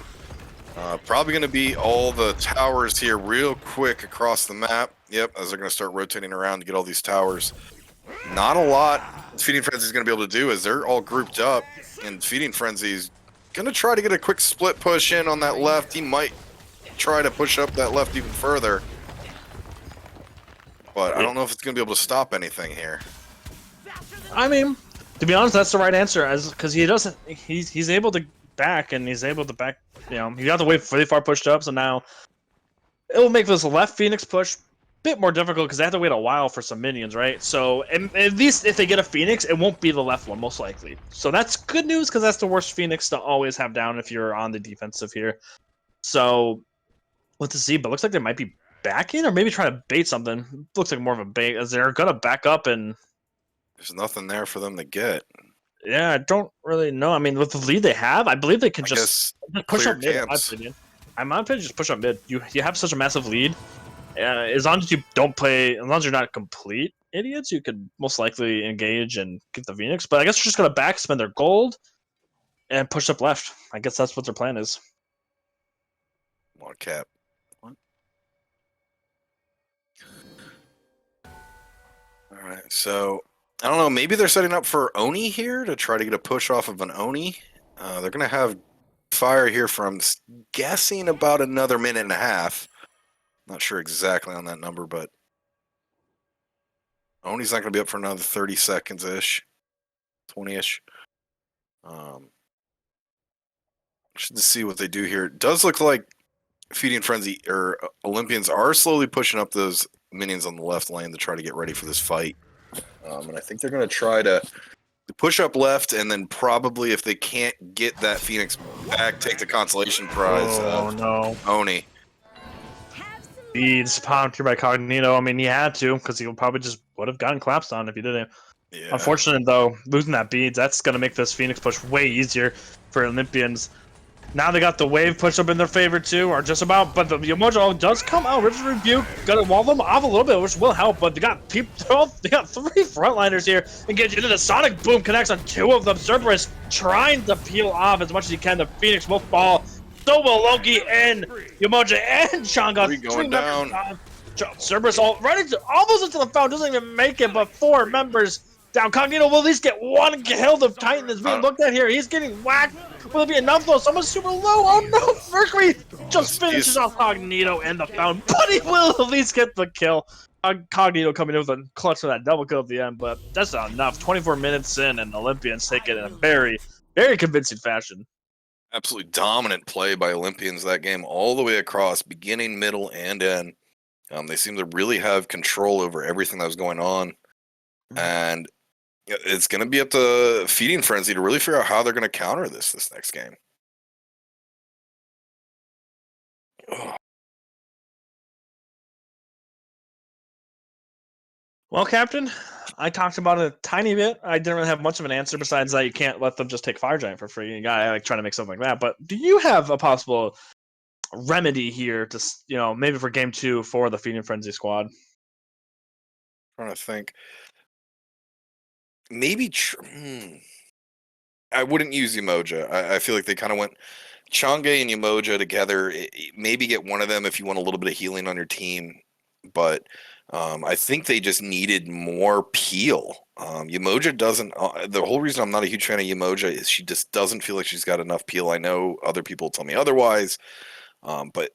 Probably going to be all the towers here real quick across the map. Yep, as they're going to start rotating around to get all these towers. Not a lot Feeding Frenzy is going to be able to do as they're all grouped up, and Feeding Frenzy is going to try to get a quick split push in on that left. He might try to push up that left even further, but I don't know if it's going to be able to stop anything here. I mean, to be honest, that's the right answer, because he's able to back, and he's able to back. You know, he got to wait really far pushed up, so now it will make this left Phoenix push a bit more difficult because they have to wait a while for some minions, right? So at least if they get a Phoenix, it won't be the left one, most likely. So that's good news because that's the worst Phoenix to always have down if you're on the defensive here. So let's see, but looks like they might be backing or maybe trying to bait something. Looks like more of a bait as they're gonna back up and there's nothing there for them to get. Yeah, I don't really know. I mean, with the lead they have, I believe they can just push up mid. In my opinion, just push up mid. You have such a massive lead. As long as you don't play, as long as you're not complete idiots, you could most likely engage and get the Phoenix. But I guess they're just gonna back spend their gold and push up left. I guess that's what their plan is. One cap. What? All right, so. I don't know, maybe they're setting up for Oni here to try to get a push off of an Oni. They're going to have fire here for, I'm guessing, about another minute and a half. Not sure exactly on that number, but Oni's not going to be up for another 30 seconds-ish, 20-ish. Just to see what they do here. It does look like Feeding Frenzy, or Olympians are slowly pushing up those minions on the left lane to try to get ready for this fight. And I think they're going to try to push up left, and then probably if they can't get that Phoenix back, take the consolation prize. Oh, no. Oni. Beads pounded here by Cognito. I mean, he had to, because he probably just would have gotten collapsed on if he didn't. Yeah. Unfortunate, though, losing that beads, that's going to make this Phoenix push way easier for Olympians. Now they got the wave push up in their favor too, or just about, but the Yomojo does come out. Rips Rebuke, gonna wall them off a little bit, which will help, but they got three frontliners here, and get into the Sonic Boom connects on two of them. Cerberus trying to peel off as much as he can. The Phoenix will fall. So will Loki and Yomoja and Changa. Three going down. Cerberus almost into the foul, doesn't even make it, but 4 members down. Cognito will at least get one kill. The Titan is being looked at here. He's getting whacked. Will it be enough though? Someone's super low. Oh no! Mercury just finishes off Cognito and the fountain, but he will at least get the kill. Cognito coming in with a clutch for that double kill at the end, but that's not enough. 24 minutes in, and the Olympians take it in a very, very convincing fashion. Absolutely dominant play by Olympians that game, all the way across, beginning, middle, and end. They seem to really have control over everything that was going on, and it's going to be up to Feeding Frenzy to really figure out how they're going to counter this next game. Ugh. Well, Captain, I talked about it a tiny bit. I didn't really have much of an answer besides that you can't let them just take Fire Giant for free. You gotta trying to make something like that. But do you have a possible remedy here to, maybe for game 2 for the Feeding Frenzy squad? I'm trying to think. Maybe I wouldn't use Umoja. I feel like they kind of went Chang'e and Umoja together. Maybe get one of them if you want a little bit of healing on your team. But I think they just needed more peel. Umoja doesn't. The whole reason I'm not a huge fan of Umoja is she just doesn't feel like she's got enough peel. I know other people tell me otherwise, but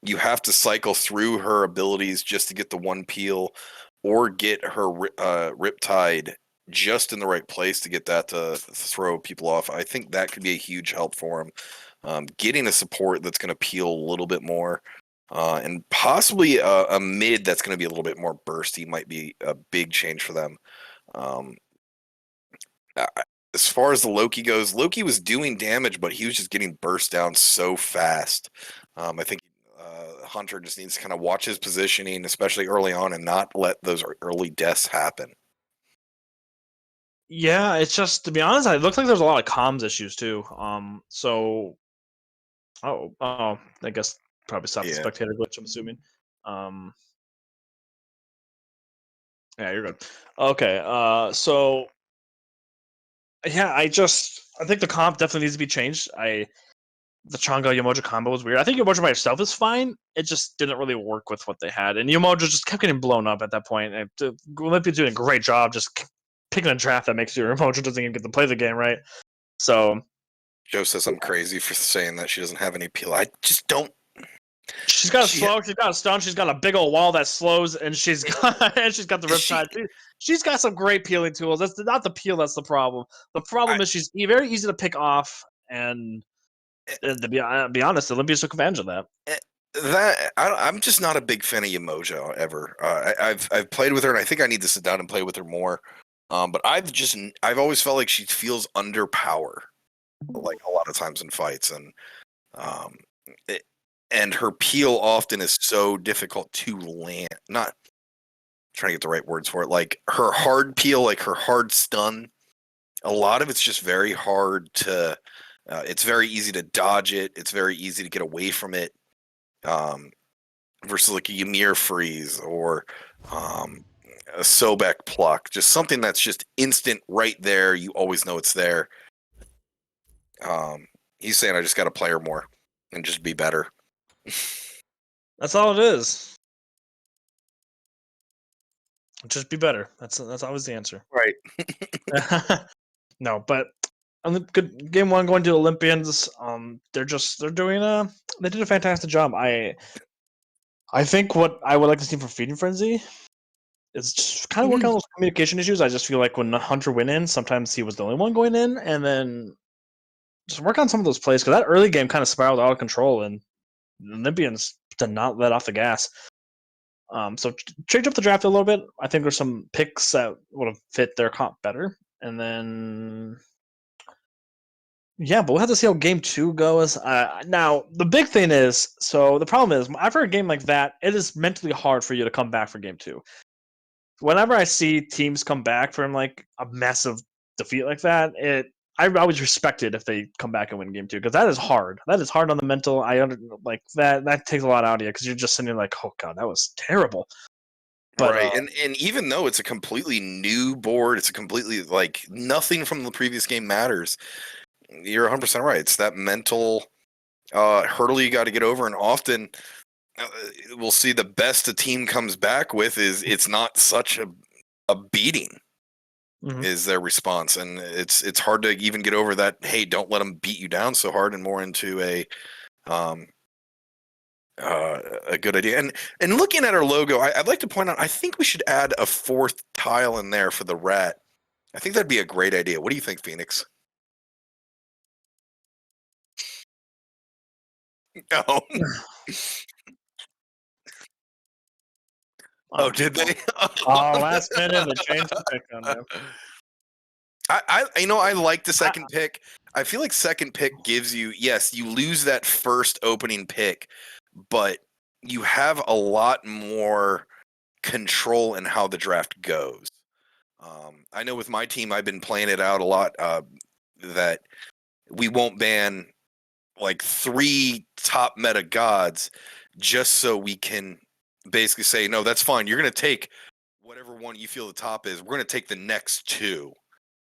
you have to cycle through her abilities just to get the one peel, or get her Riptide just in the right place to get that to throw people off. I think that could be a huge help for him. Getting a support that's going to peel a little bit more, and possibly a mid that's going to be a little bit more bursty might be a big change for them. As far as the Loki goes, Loki was doing damage, but he was just getting burst down so fast. I think Hunter just needs to kind of watch his positioning, especially early on, and not let those early deaths happen. Yeah, it's just, to be honest, it looks like there's a lot of comms issues too. I guess probably stop the Yeah. spectator glitch. I'm assuming. Um, yeah, you're good. Okay. So yeah, I think the comp definitely needs to be changed. The Changa Yomoja combo was weird. I think Yomoja by itself is fine. It just didn't really work with what they had, and Yomoja just kept getting blown up at that point. And Olympia's doing a great job just picking a draft that makes your Yomoja doesn't even get to play the game right. So Joe says I'm crazy for saying that she doesn't have any appeal. I just don't. she's got a She- slow, she's got a stun, she's got a big old wall that slows, and she's got and she's got the riptide. She's got some great peeling tools. That's not the peel that's the problem. The problem is she's very easy to pick off, and to be honest, Olympia took advantage of that. I'm just not a big fan of Yamoja ever. I've played with her, and I think I need to sit down and play with her more. But I've always felt like she feels underpower, like a lot of times in fights, and um, and her peel often is so difficult to land. Not trying to get the right words for it. Like her hard peel, like her hard stun. A lot of it's just very hard to. It's very easy to dodge it. It's very easy to get away from it. Versus like a Ymir freeze or a Sobek pluck, just something that's just instant right there. You always know it's there. He's saying I just got to play her more and just be better. That's all it is. Just be better. That's always the answer. Right. No, but good game one going to Olympians. They did a fantastic job. I think what I would like to see for Feeding Frenzy is just kind of work on those communication issues. I just feel like when Hunter went in, sometimes he was the only one going in, and then just work on some of those plays because that early game kind of spiraled out of control, and the Olympians did not let off the gas. So change up the draft a little bit. I think there's some picks that would have fit their comp better, and then yeah, but we'll have to see how game two goes. Now the big thing is, so the problem is, after a game like that, it is mentally hard for you to come back for game two. Whenever I see teams come back from like a massive defeat like that, I always respect it if they come back and win game two because that is hard. That is hard on the mental. Like that. That takes a lot out of you because you're just sitting there like, oh god, that was terrible. But, right, and even though it's a completely new board, it's a completely like nothing from the previous game matters. You're 100% right. It's that mental hurdle you got to get over, and often we'll see the best a team comes back with is it's not such a beating. Is their response, and it's hard to even get over that. Hey, don't let them beat you down so hard, and more into a good idea. And looking at our logo, I'd like to point out. I think we should add a fourth tile in there for the rat. I think that'd be a great idea. What do you think, Phoenix? No. Oh, did they? Last minute they changed the pick on them. I like the second pick. I feel like second pick gives you, yes, you lose that first opening pick, but you have a lot more control in how the draft goes. I know with my team, I've been playing it out a lot that we won't ban like 3 top meta gods just so we can basically say, no, that's fine. You're going to take whatever one you feel the top is. We're going to take the next 2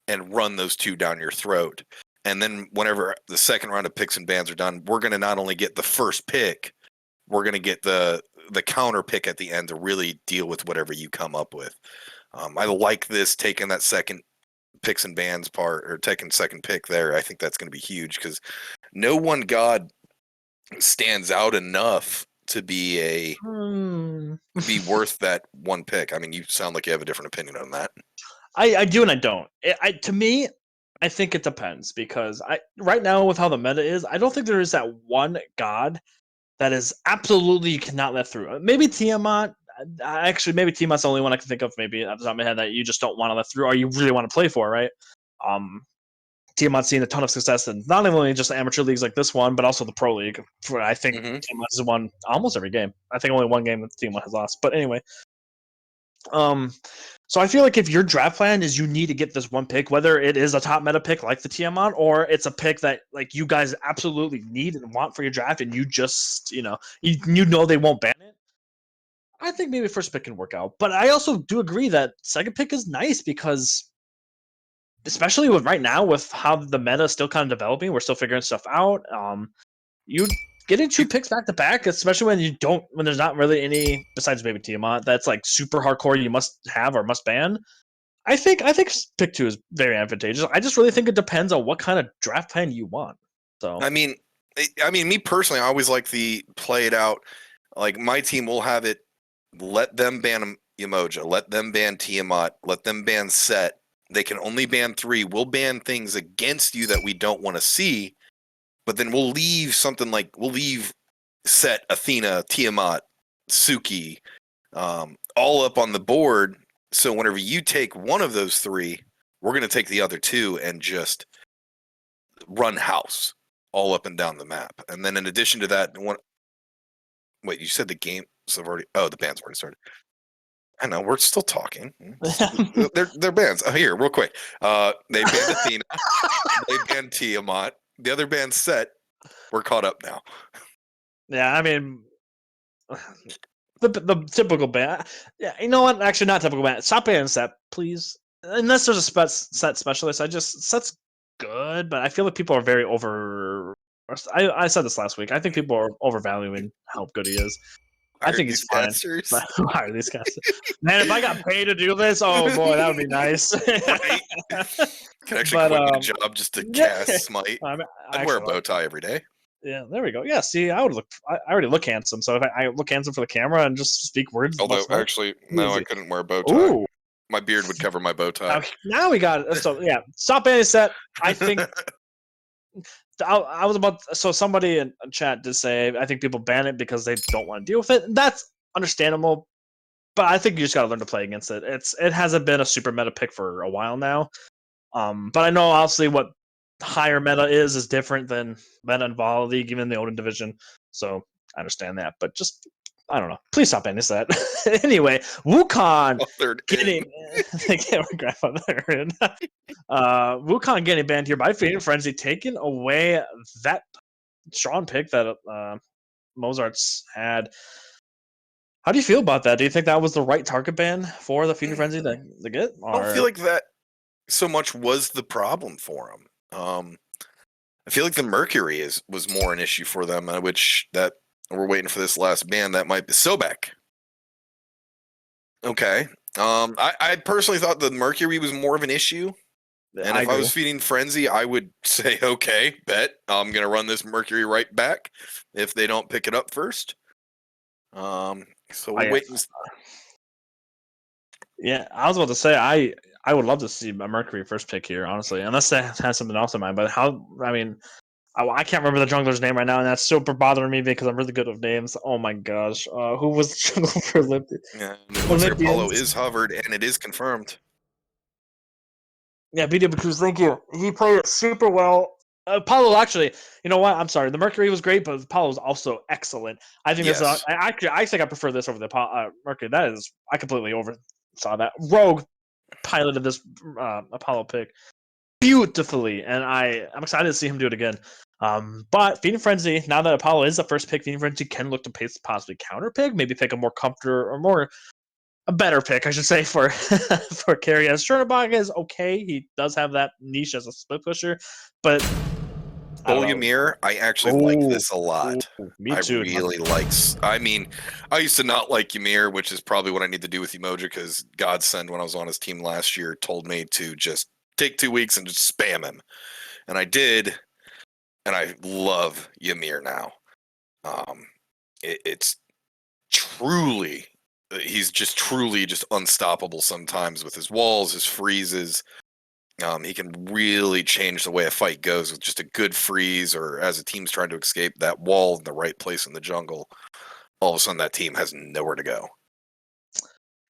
and run those 2 down your throat. And then whenever the second round of picks and bans are done, we're going to not only get the first pick, we're going to get the counter pick at the end to really deal with whatever you come up with. I like this, taking that second picks and bans part, or taking second pick there. I think that's going to be huge because no one god stands out enough to be be worth that one pick. I mean, you sound like you have a different opinion on that. I do and I don't. To me, I think it depends because right now with how the meta is, I don't think there is that one god that is absolutely you cannot let through. Maybe Tiamat. Actually, maybe Tiamat's the only one I can think of. Maybe at the top of my head that you just don't want to let through, or you really want to play for, right? Tiamat's seen a ton of success in not only just amateur leagues like this one, but also the pro league. I think Tiamat has won almost every game. I think only one game that Tiamat has lost. But anyway, So I feel like if your draft plan is you need to get this one pick, whether it is a top meta pick like the Tiamat, or it's a pick that like you guys absolutely need and want for your draft, and you just you know they won't ban it. I think maybe first pick can work out, but I also do agree that second pick is nice because, especially with right now with how the meta is still kind of developing, we're still figuring stuff out. You getting two picks back to back, especially when there's not really any besides maybe Tiamat that's like super hardcore you must have or must ban. I think pick two is very advantageous. I just really think it depends on what kind of draft plan you want. So I mean, me personally, I always like the play it out. Like my team will have it. Let them ban Emoja. Let them ban Tiamat. Let them ban Set. They can only ban 3. We'll ban things against you that we don't want to see, but then we'll leave Set, Athena, Tiamat, Suki, all up on the board. So whenever you take one of those 3, we're going to take the other 2 and just run house all up and down the map. And then in addition to that, wait, you said the game have already? Oh, the band's already started. I know we're still talking. They're bands. Oh, here, real quick. They banned Athena. They banned Tiamat. The other band Set. We're caught up now. yeah, I mean, the typical ban. Yeah, you know what? Actually, not typical ban. Stop banning Set, please. Unless there's a Set specialist, Set's good, but I feel like people are very over. I said this last week. I think people are overvaluing how good he is. I think he's fine. But who are these guys? Man, if I got paid to do this, oh boy, that would be nice. Right? Can actually quit my job just to cast Smite. I'd wear a bow tie every day. Yeah, there we go. Yeah, see, I already look handsome, so if I look handsome for the camera and just speak words. Although, actually, no, I couldn't wear a bow tie. Ooh. My beard would cover my bow tie. Now we got it. So, yeah, stop banning Set. I think... I was about so somebody in chat did say I think people ban it because they don't want to deal with it. That's understandable, but I think you just got to learn to play against it. It hasn't been a super meta pick for a while now, but I know obviously what higher meta is different than meta in Valhalla League, even in the Odin division. So I understand that, but just I don't know. Please stop banning that. Anyway, Wukong getting Wukong getting banned here by Feeding Frenzy, taking away that strong pick that Mozart's had. How do you feel about that? Do you think that was the right target ban for the Feeding Frenzy to get? Or... I don't feel like that so much was the problem for him. I feel like the Mercury was more an issue for them, which that we're waiting for this last ban. That might be Sobek. Okay. I personally thought the Mercury was more of an issue. And if I was Feeding Frenzy, I would say, okay, bet I'm going to run this Mercury right back if they don't pick it up first. So we'll wait. Yeah, I was about to say, I would love to see a Mercury first pick here, honestly, unless they has something else in mind. But I can't remember the jungler's name right now, and that's super bothering me because I'm really good with names. Oh my gosh. Who was the jungler for Olympians? Yeah, it looks like Apollo is hovered, and it is confirmed. Yeah, BW Cruz, thank you. He played it super well. Apollo, actually, you know what? I'm sorry. The Mercury was great, but Apollo was also excellent. I think I think I prefer this over the Mercury. I completely oversaw that. Rogue piloted this Apollo pick beautifully, and I'm excited to see him do it again. But Feeding Frenzy, now that Apollo is the first pick, Feeding Frenzy can look to possibly counter pick, maybe pick a more comfortable or a better pick, I should say, for for carry. As Chernobog is okay, he does have that niche as a split pusher, but Ymir, I actually like this a lot. Me too. I really like. I mean, I used to not like Ymir, which is probably what I need to do with Emoja, because Godsend, when I was on his team last year, told me to just take 2 weeks and just spam him, and I did, and I love Ymir now. It's truly. He's just truly just unstoppable sometimes with his walls, his freezes. He can really change the way a fight goes with just a good freeze, or as a team's trying to escape that wall in the right place in the jungle. All of a sudden, that team has nowhere to go.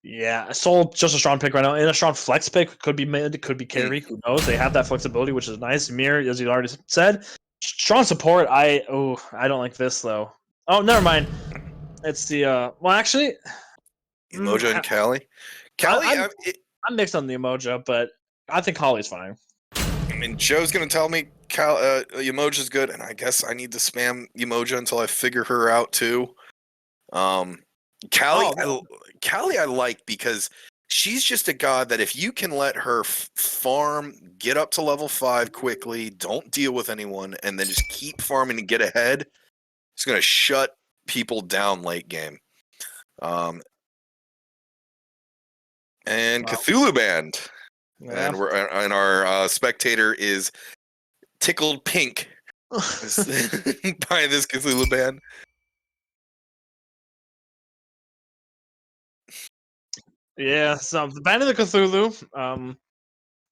Yeah, Soul just a strong pick right now. And a strong flex pick, could be mid, could be carry. Who knows? They have that flexibility, which is nice. Mir, as you already said, strong support. I don't like this though. Oh, never mind. It's the well, actually. Emoja and Callie. Callie, I'm mixed on the Emoja, but I think Holly's fine. I mean, Joe's gonna tell me Umoja's good, and I guess I need to spam Umoja until I figure her out too. Callie, Callie, I like because she's just a god that if you can let her farm, get up to level 5 quickly, don't deal with anyone, and then just keep farming and get ahead, it's gonna shut people down late game. And Cthulhu Band. Yeah. And our spectator is tickled pink by this Cthulhu Band. Yeah, so the Band of the Cthulhu.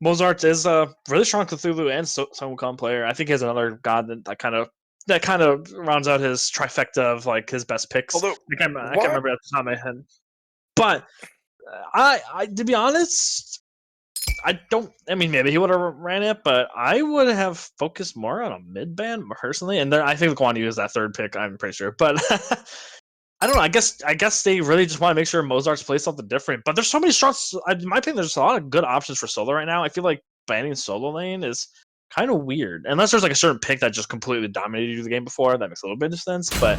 Mozart is a really strong Cthulhu and Sun Wukong player. I think he has another god that kind of rounds out his trifecta of like his best picks. Although I can't remember at the top of my head. But I to be honest, I mean, maybe he would have ran it, but I would have focused more on a mid band personally. And then I think Guan Yu is that third pick. I'm pretty sure, but I don't know. I guess they really just want to make sure Mozart's plays something different. But there's so many strong. In my opinion, there's a lot of good options for solo right now. I feel like banning solo lane is kind of weird, unless there's like a certain pick that just completely dominated you the game before. That makes a little bit of sense. But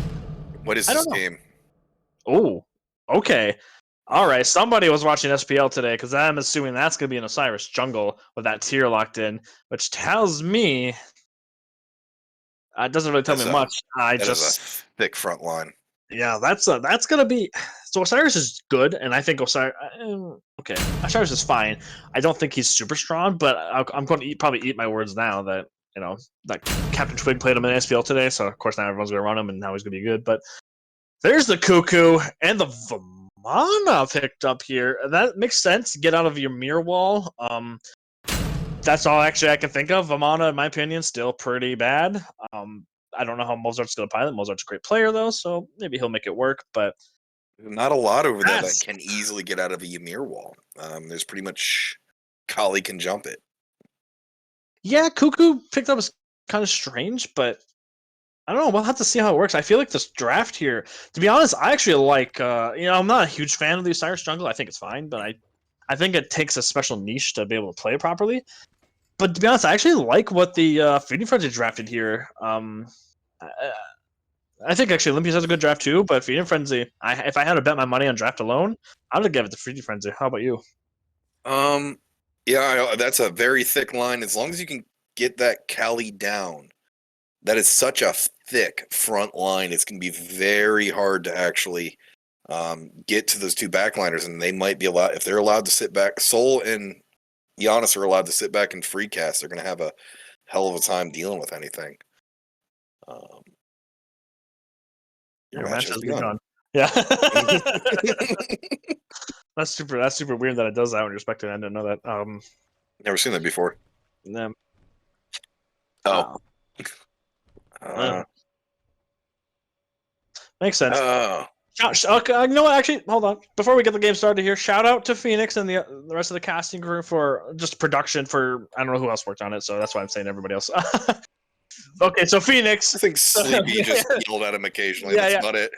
what is this game? Oh, okay. All right, somebody was watching SPL today because I'm assuming that's going to be an Osiris jungle with that tier locked in, which tells me it doesn't really tell me much. That is a thick front line. Yeah, that's going to be. So Osiris is good, and I think Osiris. Okay, Osiris is fine. I don't think he's super strong, but I'm going to probably eat my words now that that Captain Twig played him in SPL today, so of course now everyone's going to run him, and now he's going to be good. But there's the Cuckoo and the Vamana picked up here. That makes sense. Get out of your mirror wall. That's all actually I can think of. Vamana, in my opinion, still pretty bad. I don't know how Mozart's going to pilot. Mozart's a great player, though, so maybe he'll make it work. But not a lot over there that can easily get out of a Ymir wall. There's pretty much Kali can jump it. Yeah, Cuckoo picked up is kind of strange, but I don't know. We'll have to see how it works. I feel like this draft here, to be honest, I actually like. I'm not a huge fan of the Osiris jungle. I think it's fine, but I think it takes a special niche to be able to play it properly. But to be honest, I actually like what the Feeding Frenzy drafted here. I think actually Olympians has a good draft too, but Feeding Frenzy, if I had to bet my money on draft alone, I would give it to Feeding Frenzy. How about you? Yeah, that's a very thick line. As long as you can get that Kali down, that is such a thick front line. It's going to be very hard to actually get to those two backliners, and they might be allowed if they're allowed to sit back. Sol and Giannis are allowed to sit back and free cast. They're going to have a hell of a time dealing with anything. Your match has begun. Yeah. That's super weird that it does that when you're expecting. I didn't know that. Never seen that before. No. Oh. Makes sense. Okay, you know what? Actually, hold on. Before we get the game started here, shout out to Phoenix and the rest of the casting crew for just production. For I don't know who else worked on it, so that's why I'm saying everybody else. Okay, so Phoenix. I think Sleepy just yelled at him occasionally. That's about it.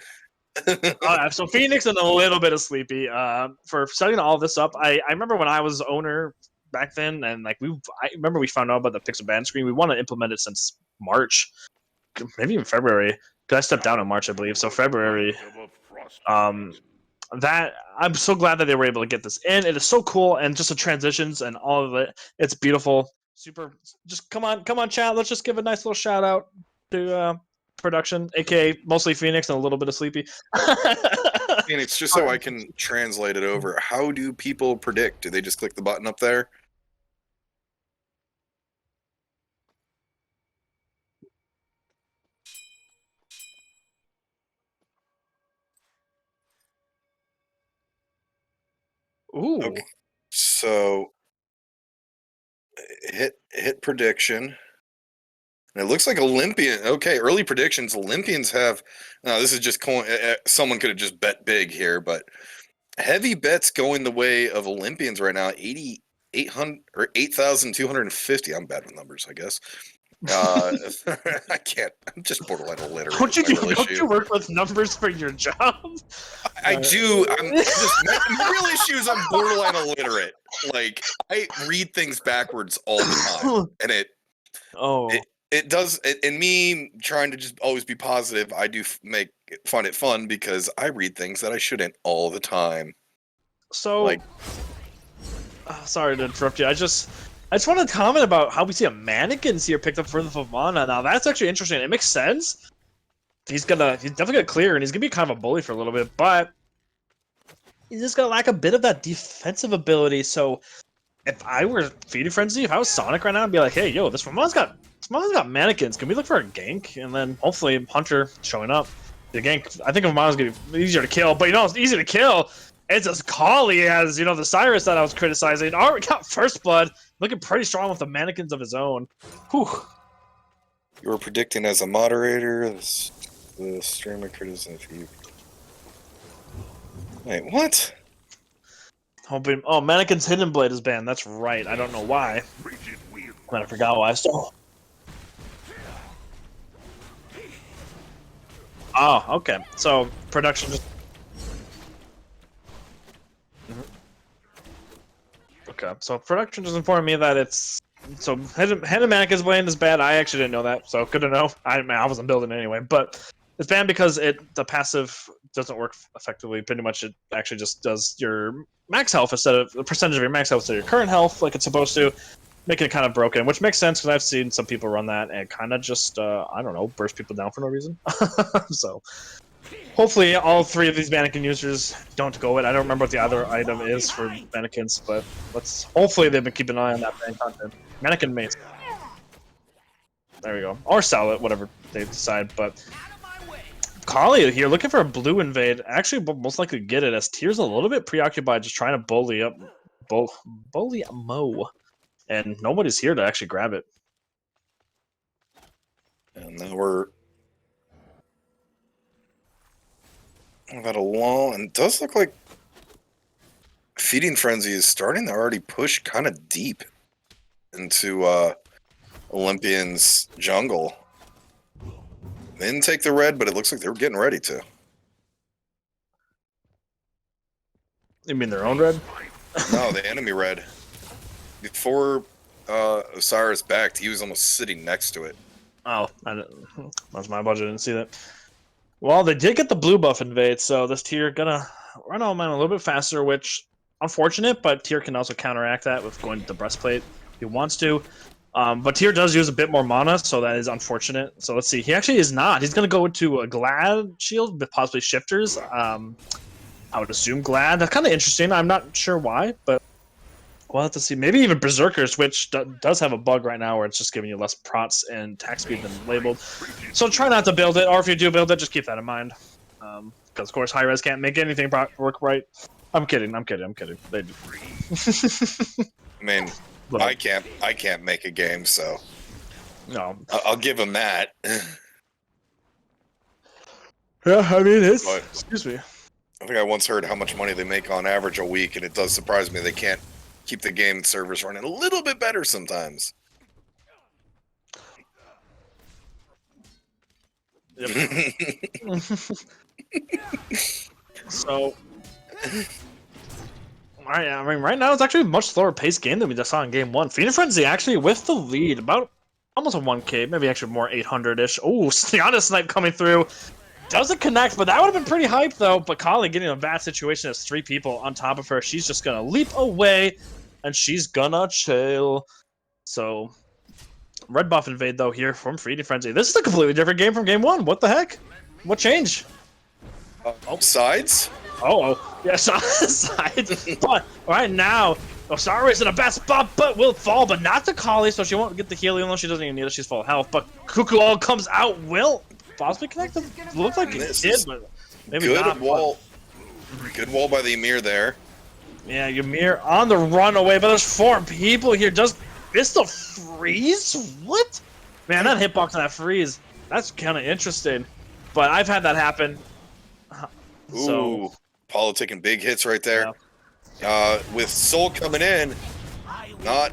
So Phoenix and a little bit of Sleepy for setting all this up. I remember when I was owner back then, and like I remember we found out about the Pixel Band screen. We want to implement it since March, maybe even February. Because I stepped down in March, I believe. So February. That I'm so glad that they were able to get this in. It is so cool, and just the transitions and all of it. It's beautiful. Super. Just come on, chat. Let's just give a nice little shout out to production, aka mostly Phoenix and a little bit of Sleepy. Phoenix, just so I can translate it over. How do people predict? Do they just click the button up there? Ooh. Okay. So hit prediction. And it looks like Olympian. Okay, early predictions. Olympians have. Now this is just someone could have just bet big here, but heavy bets going the way of Olympians right now. 8,250. I'm bad with numbers, I guess. I can't. I'm just borderline illiterate. Don't you is my real don't issue. you work with numbers for your job? I do. I'm just my real issue is I'm borderline illiterate. Like I read things backwards all the time, and Oh, it does. And me trying to just always be positive, I do find it fun because I read things that I shouldn't all the time. so Like sorry to interrupt you. I just wanted to comment about how we see a mannequin here picked up for the Favana. Now that's actually interesting. It makes sense. He's definitely gonna clear, and he's gonna be kind of a bully for a little bit, but he's just gonna lack a bit of that defensive ability. So if I were Feeding Frenzy, if I was Sonic right now, I'd be like, hey, yo, this Favana's got mannequins. Can we look for a gank? And then hopefully Hunter showing up. The gank, I think Favana's gonna be easier to kill, but it's easy to kill. It's as Kali as the Cyrus that I was criticizing. Already got first blood, looking pretty strong with the mannequins of his own. Whew. you were predicting as a moderator, the streamer criticism for you. Wait, what? Hoping. Oh, Mannequin's Hidden Blade is banned. That's right. I don't know why. I forgot why. So. Oh, okay. So production just. Okay, so production just informed me that it's Hidden Mannequin's Blade is bad. I actually didn't know that, so good to know. I wasn't building it anyway, but it's banned because the passive doesn't work effectively. Pretty much, it actually just does your max health instead of the percentage of your max health to your current health, like it's supposed to, making it kind of broken. Which makes sense because I've seen some people run that and kind of just I don't know, burst people down for no reason. So hopefully all three of these mannequin users don't go it. I don't remember what the other item is for mannequins, but hopefully they've been keeping an eye on that ban content. Mannequin mace. There we go. Or sell it, whatever they decide. But Kali here looking for a blue invade. Actually, most likely get it as Tyr's a little bit preoccupied just trying to bully Mo. And nobody's here to actually grab it. And now we're at a lull, and it does look like Feeding Frenzy is starting to already push kind of deep into Olympians jungle. They didn't take the red, but it looks like they were getting ready to. You mean their own red? No, the enemy red. Before Osiris backed, he was almost sitting next to it. Oh, that's my budget. I didn't see that. Well, they did get the blue buff invade, so this Tyr gonna run all mine a little bit faster, which unfortunate, but Tyr can also counteract that with going to the breastplate if he wants to. But Tyr does use a bit more mana, so that is unfortunate. So let's see. He actually is not. He's gonna go into a Glad shield, but possibly shifters. I would assume Glad. That's kind of interesting. I'm not sure why, but we'll have to see. Maybe even Berserkers, which does have a bug right now where it's just giving you less prots and attack speed than labeled. So try not to build it, or if you do build it, just keep that in mind. Because, of course, high-res can't make anything work right. I'm kidding. They do. I mean, I can't make a game, so No. I'll give him that. Yeah, I mean, it's... But Excuse me. I think I once heard how much money they make on average a week, and it does surprise me they can't keep the game servers running a little bit better sometimes. Yep. So... Alright, I mean, right now it's actually a much slower paced game than we just saw in game one. Feeding Frenzy actually with the lead, about almost a 1k, maybe actually more 800-ish. Oh, Stiana Snipe coming through. Doesn't connect, but that would have been pretty hype though. But Kali getting in a bad situation as three people on top of her. She's just gonna leap away, and she's gonna chill. So, red buff invade though here from Feeding Frenzy. This is a completely different game from game one. What the heck? What changed? Sides? Oh, yeah, sides. But right now, Osiris in a bad spot, but will fall, but not to Kali, so she won't get the heal, even though she doesn't even need it. She's full of health. But Cuckoo all comes out, will possibly connect them. Looks like it did, but maybe good not. Wall. Good wall by the Ymir there. Yeah, Ymir on the runaway, but there's four people here. Just missed the freeze? What? Man, that hitbox and that freeze, that's kind of interesting. But I've had that happen. Ooh, Paulo taking big hits right there. Yeah. With Soul coming in, not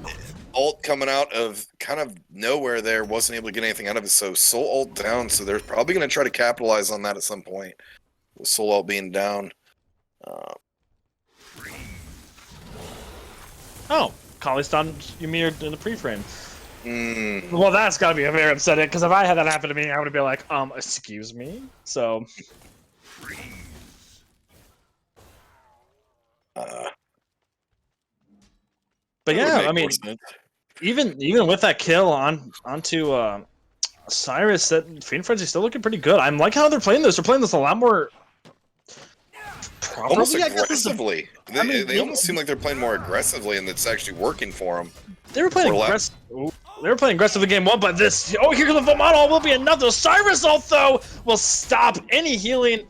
ult coming out of kind of nowhere there, wasn't able to get anything out of it. So Soul ult down. So they're probably going to try to capitalize on that at some point. With Soul ult being down. Oh, Kali stunned Ymir in the pre-frame. Mm. Well, that's got to be very upsetting, because if I had that happen to me, I would be like, excuse me? So... But yeah, I mean, even with that kill onto Cyrus, that Fiend Frenzy's still looking pretty good. I'm like how they're playing this. They're playing this a lot more properly, almost I guess. aggressively. They almost seem like they're playing more aggressively, and it's actually working for them. They were playing aggressive. They were playing aggressive in game one, but this here comes the Valhalla will be another. Cyrus also will stop any healing,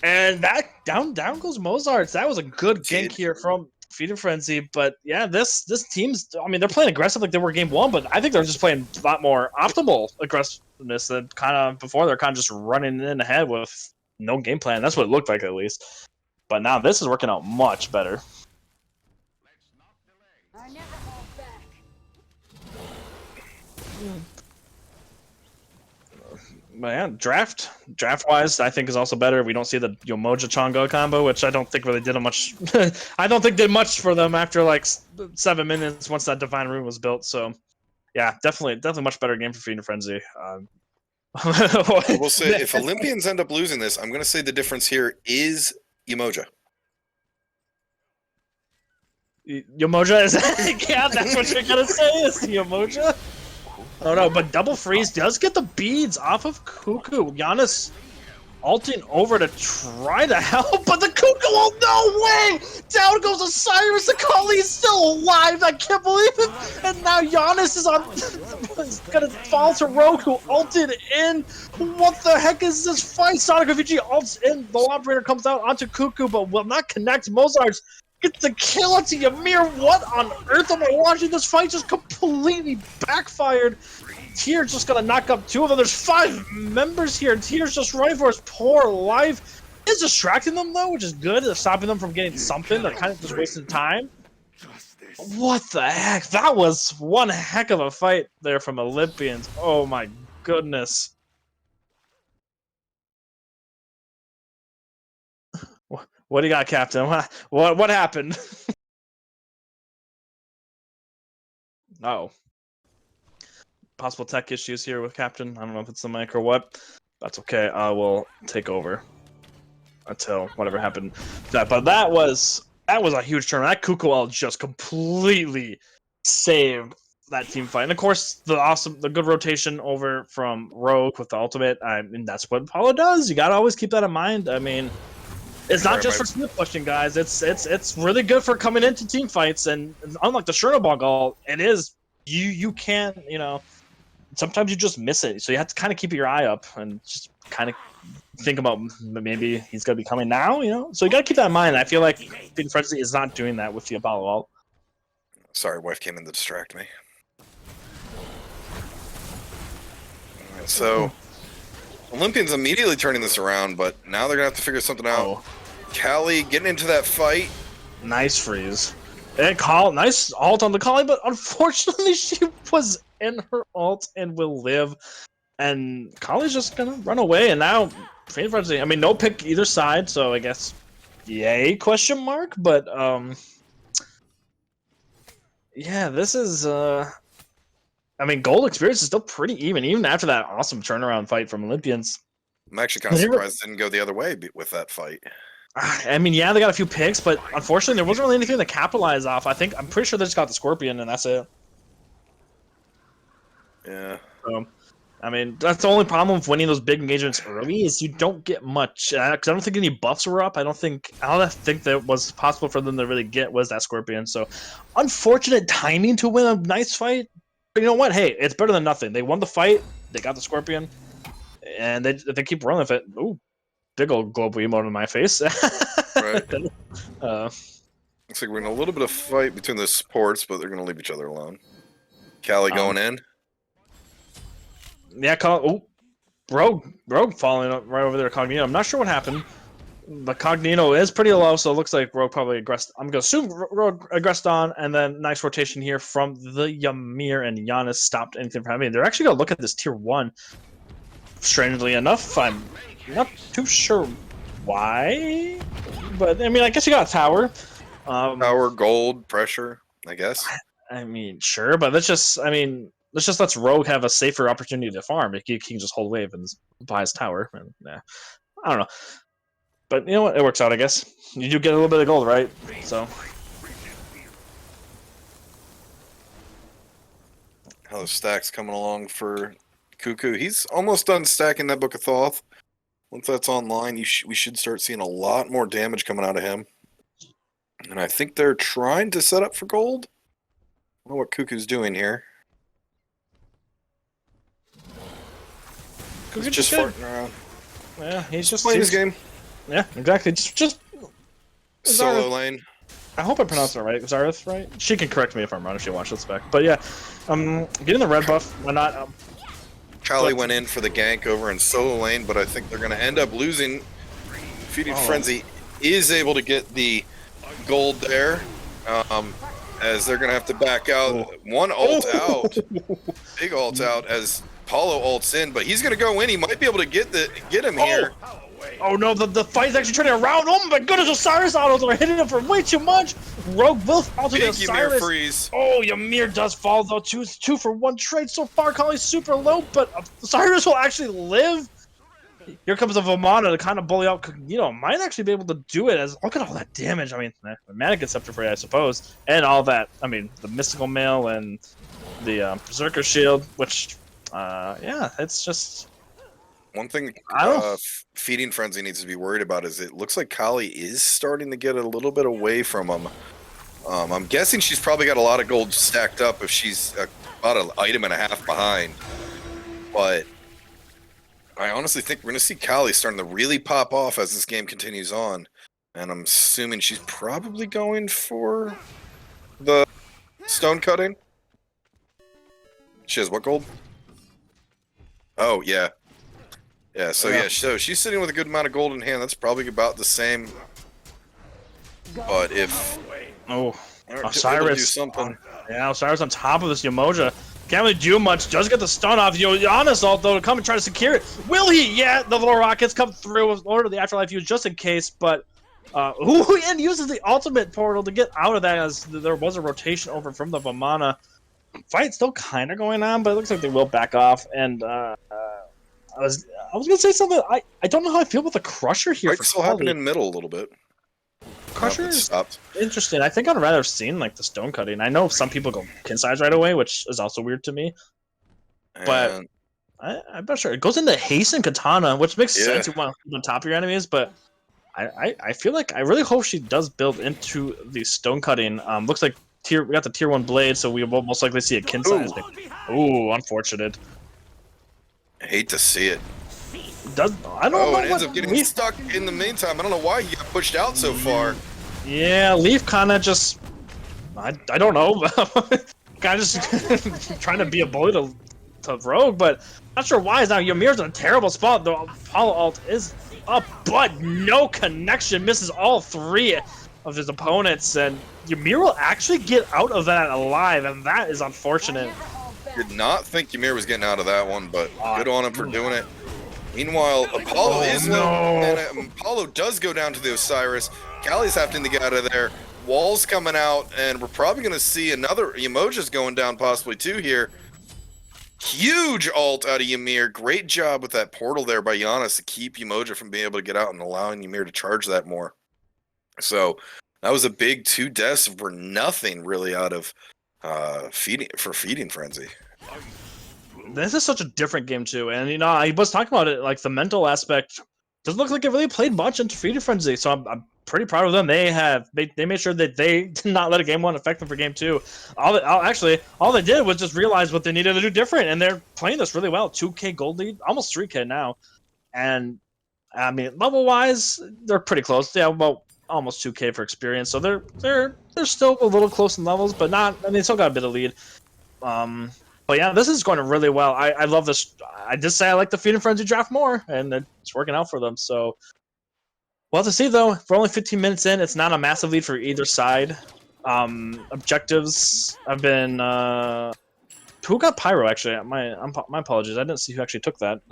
and that down goes Mozart's. That was a good gank here from Feed and Frenzy, but yeah, this team's. I mean, they're playing aggressive like they were game one, but I think they're just playing a lot more optimal aggressiveness than kind of before. They're kind of just running in ahead with no game plan. That's what it looked like at least. But now this is working out much better. But yeah, draft-wise, I think is also better. We don't see the Yomoja Chongo combo, which I don't think really did much. I don't think did much for them after like 7 minutes once that Divine Rune was built. So, yeah, definitely much better game for Feed and Frenzy. We'll say if Olympians end up losing this, I'm going to say the difference here is Yomoja. Yomoja is yeah, that's what you're gonna say is Yomoja. Oh no, but Double Freeze does get the beads off of Cuckoo. Giannis ulting over to try to help, but the Cuckoo, oh no way! Down goes Osiris, the Kali is still alive, I can't believe it! And now Giannis is gonna fall to Rogue, who ulted in. What the heck is this fight? Sonic Refugee ults in, the Operator comes out onto Cuckoo, but will not connect. Mozart's gets the kill onto Ymir. What on earth am I watching? This fight just completely backfired. Tier's just gonna knock up 2 of them. There's 5 members here. Tier's just running for his poor life. It's distracting them though, which is good. It's stopping them from getting something. They're kind of just wasting time. What the heck? That was one heck of a fight there from Olympians. Oh my goodness. What do you got, Captain? What happened? Oh. Possible tech issues here with Captain. I don't know if it's the mic or what. That's okay. I will take over until whatever happened. But that was a huge turn. That Kukoel just completely saved that team fight. And of course, the good rotation over from Rogue with the ultimate. I mean, that's what Paulo does. You gotta always keep that in mind. I mean, it's not just for team pushing, guys. It's really good for coming into team fights. And unlike the Chernobog ult, it is you can't, you know, sometimes you just miss it. So you have to kind of keep your eye up and just kind of think about maybe he's gonna be coming now, you know. So you gotta keep that in mind. I feel like Feed Frenzy is not doing that with the Apollo ult. Sorry, wife came in to distract me. Alright, so Olympians immediately turning this around, but now they're gonna have to figure something out. Oh. Kali getting into that fight. Nice freeze. And nice ult on the Kali, but unfortunately she was in her ult and will live. And Kali's just gonna run away, and now Feed Frenzy, I mean, no pick either side, so I guess yay, question mark, but yeah, this is I mean, gold experience is still pretty even after that awesome turnaround fight from Olympians. I'm actually kind of surprised it didn't go the other way with that fight. I mean, yeah, they got a few picks, but unfortunately, there wasn't really anything to capitalize off. I'm pretty sure they just got the Scorpion, and that's it. Yeah. So, I mean, that's the only problem with winning those big engagements early is you don't get much. Because I don't think any buffs were up. I don't think that was possible for them to really get was that Scorpion. So, unfortunate timing to win a nice fight. But you know what? Hey, it's better than nothing. They won the fight. They got the Scorpion, and they keep running with it. Ooh. Big old global emote in my face. Right. Looks like we're in a little bit of fight between the supports, but they're going to leave each other alone. Kali going in. Yeah, Rogue falling up right over there. Cognito. I'm not sure what happened. The Cognito is pretty low, so it looks like Rogue probably aggressed. I'm gonna assume Rogue aggressed on, and then nice rotation here from the Ymir, and Giannis stopped anything from happening. They're actually gonna look at this tier 1. Strangely enough, I'm not too sure why, but I mean, I guess you got a tower. Power, gold, pressure, I guess. I mean, sure, but let's Rogue have a safer opportunity to farm. He can just hold wave and buy his tower. And, I don't know. But you know what? It works out, I guess. You do get a little bit of gold, right? So. How the stack's coming along for Cuckoo. He's almost done stacking that Book of Thoth. Once that's online, we should start seeing a lot more damage coming out of him. And I think they're trying to set up for gold. I don't know what Cuckoo's doing here. He's just farting around. Yeah, he's just playing his game. Yeah, exactly. Just solo lane. I hope I pronounced it right. Zareth, right? She can correct me if I'm wrong if she watches this back. But yeah, getting the red buff. Why not? Kali went in for the gank over in solo lane, but I think they're going to end up losing. Feeding Frenzy is able to get the gold there, as they're going to have to back out. One ult out. Big ult out as Paulo ults in, but he's going to go in. He might be able to get him here. Oh no, the fight's actually turning around. Oh my goodness, Osiris autos are hitting him for way too much. Rogue will fall to the Osiris. Ymir freeze. Oh, Ymir does fall though. Two for one trade so far. Kali's super low, but Osiris will actually live. Here comes the Vamana to kind of bully out. Might actually be able to do it. As look at all that damage. I mean, the Manic Conceptor for you, I suppose, and all that. I mean, the Mystical Mail and the Berserker Shield, which, yeah, it's just. One thing Feeding Frenzy needs to be worried about is it looks like Kali is starting to get a little bit away from him. I'm guessing she's probably got a lot of gold stacked up if she's about an item and a half behind. But I honestly think we're going to see Kali starting to really pop off as this game continues on. And I'm assuming she's probably going for the stone cutting. She has what gold? Oh, yeah. Yeah, so she's sitting with a good amount of gold in hand. That's probably about the same. But if Osiris, do something. Osiris on top of this Yamoja. Can't really do much. Does get the stun off. Giannis ult though to come and try to secure it. Will he? Yeah, the little rockets come through with Lord of the Afterlife use just in case. But and uses the ultimate portal to get out of that as there was a rotation over from the Vamana. Fight still kind of going on, but it looks like they will back off. And I was gonna say something. I don't know how I feel about the Crusher here. Fight's still happening in middle a little bit. Crusher is interesting. I think I'd rather have seen like the stone cutting. I know some people go kin size right away, which is also weird to me. But I'm not sure. It goes into hasten katana, which makes sense. You want to on top of your enemies, but I feel like I really hope she does build into the stone cutting. Looks like we got the tier 1 blade, so we will most likely see a kin size. Ooh, unfortunate. I hate to see it. I don't know. It ends up getting stuck in the meantime. I don't know why he got pushed out so far. Yeah, Leaf kind of just. I don't know. Kind of just trying to be a bully to Rogue, but not sure why. Now Ymir's in a terrible spot. The Apollo ult is up, but no connection. Misses all 3 of his opponents, and Ymir will actually get out of that alive, and that is unfortunate. Did not think Ymir was getting out of that one, but good on him for doing it. Meanwhile, Apollo is low, and Apollo does go down to the Osiris. Kali's having to get out of there. Wall's coming out, and we're probably going to see another Emoja's going down possibly too here. Huge ult out of Ymir. Great job with that portal there by Giannis to keep Emoja from being able to get out and allowing Ymir to charge that more. So that was a big 2 deaths for nothing really out of Feeding Frenzy. This is such a different game too, and I was talking about it, like the mental aspect doesn't look like it really played much into Feeding Frenzy, so I'm pretty proud of them. They made sure that they did not let a game 1 affect them for game 2. All they did was just realize what they needed to do different, and they're playing this really well. 2K gold lead, almost 3K now, and I mean level wise they're pretty close. Yeah, about almost 2K for experience, so they're still a little close in levels, but not. I mean, still got a bit of lead. But yeah, this is going really well. I love this. I just say I like the Feeding Frenzy draft more, and it's working out for them. So Well, to see though, for only 15 minutes in, it's not a massive lead for either side. Objectives have been. Who got Pyro? Actually, my apologies. I didn't see who actually took that.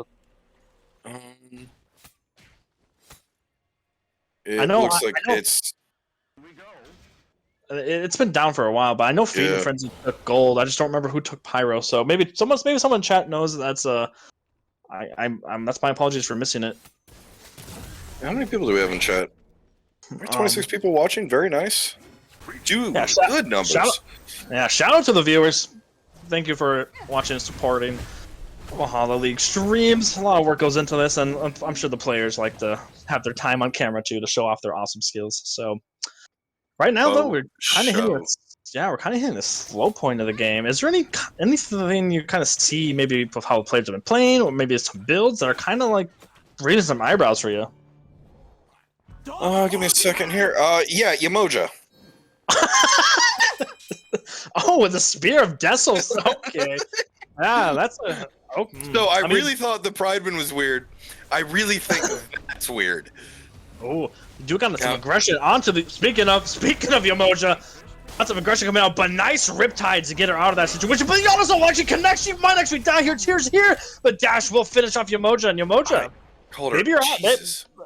It looks like it's been down for a while, but I know Feed and Frenzy took gold. I just don't remember who took Pyro. So maybe someone in chat knows that's that's my apologies for missing it. How many people do we have in chat? 26 people watching. Very nice. Good numbers. Shout out to the viewers. Thank you for watching and supporting Valhalla League streams. A lot of work goes into this, and I'm sure the players like to have their time on camera too to show off their awesome skills. So right now, though, we're kind of hitting the slow point of the game. Is there anything you kind of see maybe with how the players have been playing, or maybe it's some builds that are kind of like raising some eyebrows for you? Give me a second here. Yeah, Yamoja. Oh, with the Spear of Dessos. Okay. Yeah, that's a. Oh, So I really thought the Prideman was weird. I really think that's weird. Oh, you got some aggression onto the. Speaking of Yamoja, lots of aggression coming out, but nice Riptide to get her out of that situation. But Yano's watching connect. She might actually die here. Tears here, but Dash will finish off Yamoja, and Yamoja.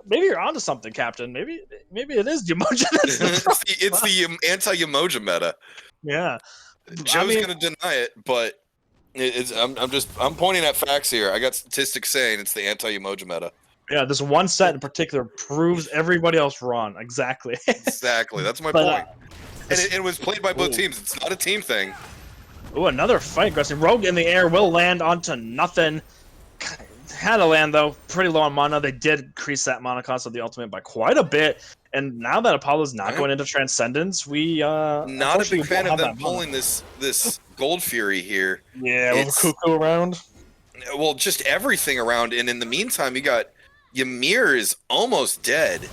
Maybe you're onto something, Captain. Maybe it is Yamoja. It's the anti-Yamoja meta. Yeah, Joe's gonna deny it, but I'm pointing at facts here. I got statistics saying it's the anti-Yamoja meta. Yeah, this one set in particular proves everybody else wrong. Exactly. Exactly. That's my point. And it was played by both teams. It's not a team thing. Ooh, another fight. Aggressive Rogue in the air will land onto nothing. Had to land though, pretty low on mana. They did increase that mana cost of the ultimate by quite a bit. And now that Apollo's not going into Transcendence, we not a big fan of them pulling this Gold Fury here. Yeah, with Cuckoo around. Well, just everything around, and in the meantime, you got Ymir is almost dead.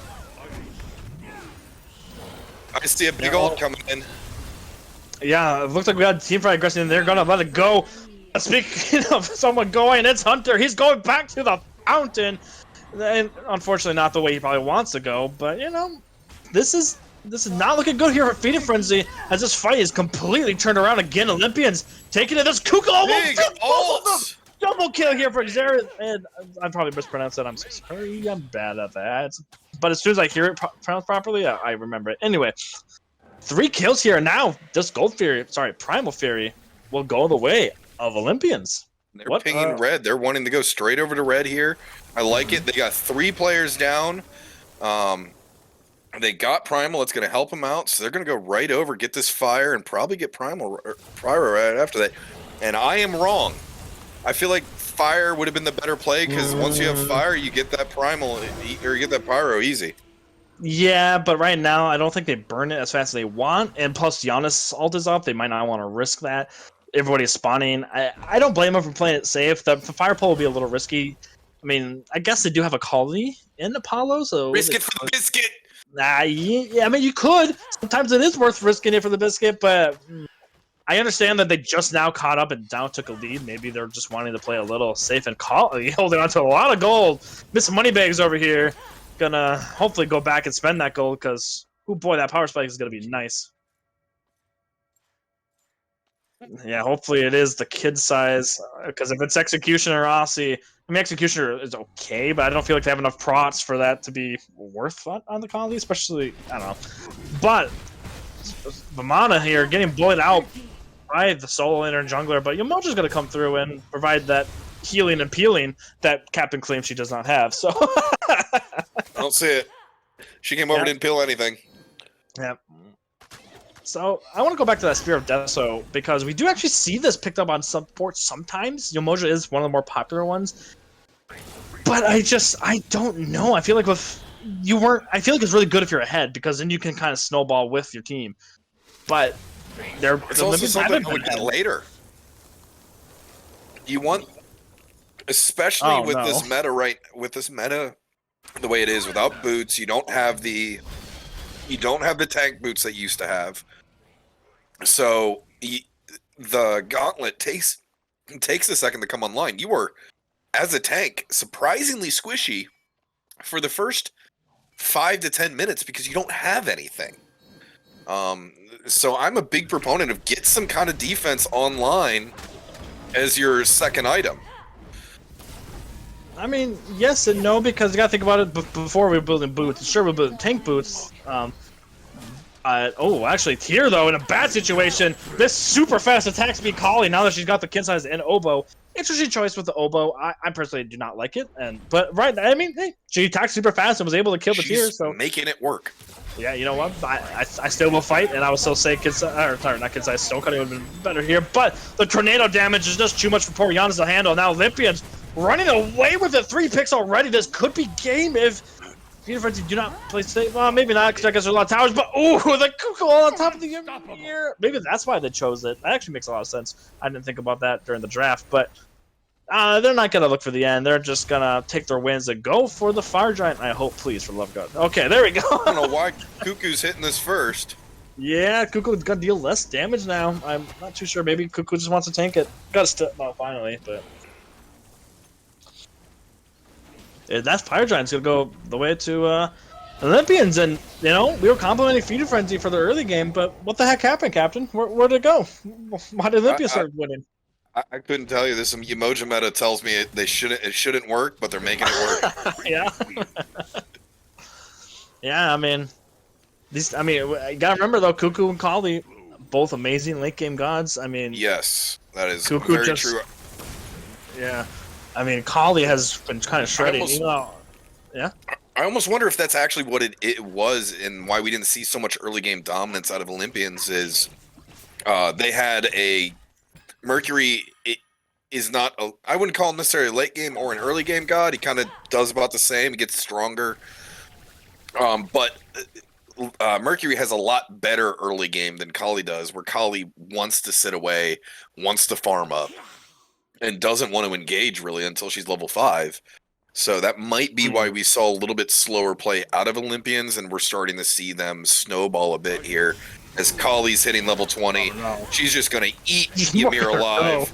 I see a big ult coming in. Yeah, it looks like we got team fight aggression, and they're gonna let it go. Speaking of someone going, it's Hunter. He's going back to the fountain. And unfortunately, not the way he probably wants to go. But this is not looking good here for Feeding Frenzy, as this fight is completely turned around again. Olympians taking it. This Kuko double kill here for Xerath, and I probably mispronounced that. I'm so sorry. I'm bad at that. But as soon as I hear it pronounced properly, I remember it. Anyway, 3 kills here. Now this Primal Fury will go the way of Olympians. They're pinging red. They're wanting to go straight over to red here. I like it. They got 3 players down. They got Primal. It's going to help them out. So they're going to go right over, get this fire, and probably get Primal right after that. And I am wrong. I feel like fire would have been the better play, because once you have fire, you get that Primal, or you get that Pyro easy. Yeah, but right now, I don't think they burn it as fast as they want. And plus, Giannis ult is up. They might not want to risk that. Everybody's spawning. I don't blame them for playing it safe. The fire pole will be a little risky. I mean, I guess they do have a colony in Apollo, so risk it for the biscuit. Yeah, I mean, you could. Sometimes it is worth risking it for the biscuit, but I understand that they just now caught up and now took a lead. Maybe they're just wanting to play a little safe and holding on to a lot of gold. Miss Moneybags over here, gonna hopefully go back and spend that gold, because oh boy, that power spike is gonna be nice. Yeah, hopefully it is the kid size, because if it's Executioner or Aussie, I mean, Executioner is okay, but I don't feel like they have enough prots for that to be worth on the colony, especially, I don't know. But the mana here getting bullied out by the solo laner and jungler, but Yamoja's going to come through and provide that healing and peeling that Captain claims she does not have. So I don't see it. She came over, didn't peel anything. Yeah. So I want to go back to that Spear of Deso, because we do actually see this picked up on support sometimes. Yamoja is one of the more popular ones, but I don't know. I feel like I feel like it's really good if you're ahead, because then you can kind of snowball with your team. But it's also something I would get later. You want, especially with this meta the way it is, without boots, you don't have the tank boots that you used to have. So the gauntlet takes a second to come online. You were, as a tank, surprisingly squishy for the first 5 to 10 minutes because you don't have anything. So I'm a big proponent of get some kind of defense online as your second item. I mean, yes and no, because you gotta think about it before we were building boots. Sure, we're building tank boots. Actually, here though, in a bad situation, this super fast attack speed Kali, now that she's got the kid size and oboe. Interesting choice with the oboe. I personally do not like it, but I mean, hey, she attacked super fast and was able to kill the tier, so making it work. Yeah, you know what? I still will fight, and I will still say not kid size. Stone Cutting would have been better here, but the tornado damage is just too much for poor Giannis to handle. Now Olympians running away with the 3 picks already. This could be game if Feeding Frenzy do not play safe. Well, maybe not, because I guess there's a lot of towers, but ooh, the Cuckoo on top of the Ymir. Maybe that's why they chose it. That actually makes a lot of sense. I didn't think about that during the draft, but they're not going to look for the end. They're just going to take their wins and go for the Fire Giant, I hope, please, for love of God. Okay, there we go. I don't know why Cuckoo's hitting this first. Yeah, Cuckoo's going to deal less damage now. I'm not too sure. Maybe Cuckoo just wants to tank it. Finally, but... Yeah, that Fire Giant's going to go the way to Olympians, and, you know, we were complimenting Feeding Frenzy for the early game, but what the heck happened, Captain? Where'd it go? Why did Olympians start winning? I couldn't tell you. This emoji meta tells me it shouldn't work, but they're making it work. Yeah. Yeah, I mean, you gotta remember though, Cuckoo and Kali, both amazing late game gods. I mean, yes, that is Cuckoo very true. Yeah, I mean, Kali has been kind of shredding. Yeah. I almost wonder if that's actually what it was, and why we didn't see so much early game dominance out of Olympians. Is they had a Mercury is not I wouldn't call him necessarily a late game or an early game god. He kind of does about the same. He gets stronger. But Mercury has a lot better early game than Kali does, where Kali wants to sit away, wants to farm up, and doesn't want to engage really until she's level 5. So that might be why we saw a little bit slower play out of Olympians, and we're starting to see them snowball a bit here. As Kali's hitting level 20, she's just going to eat Ymir alive.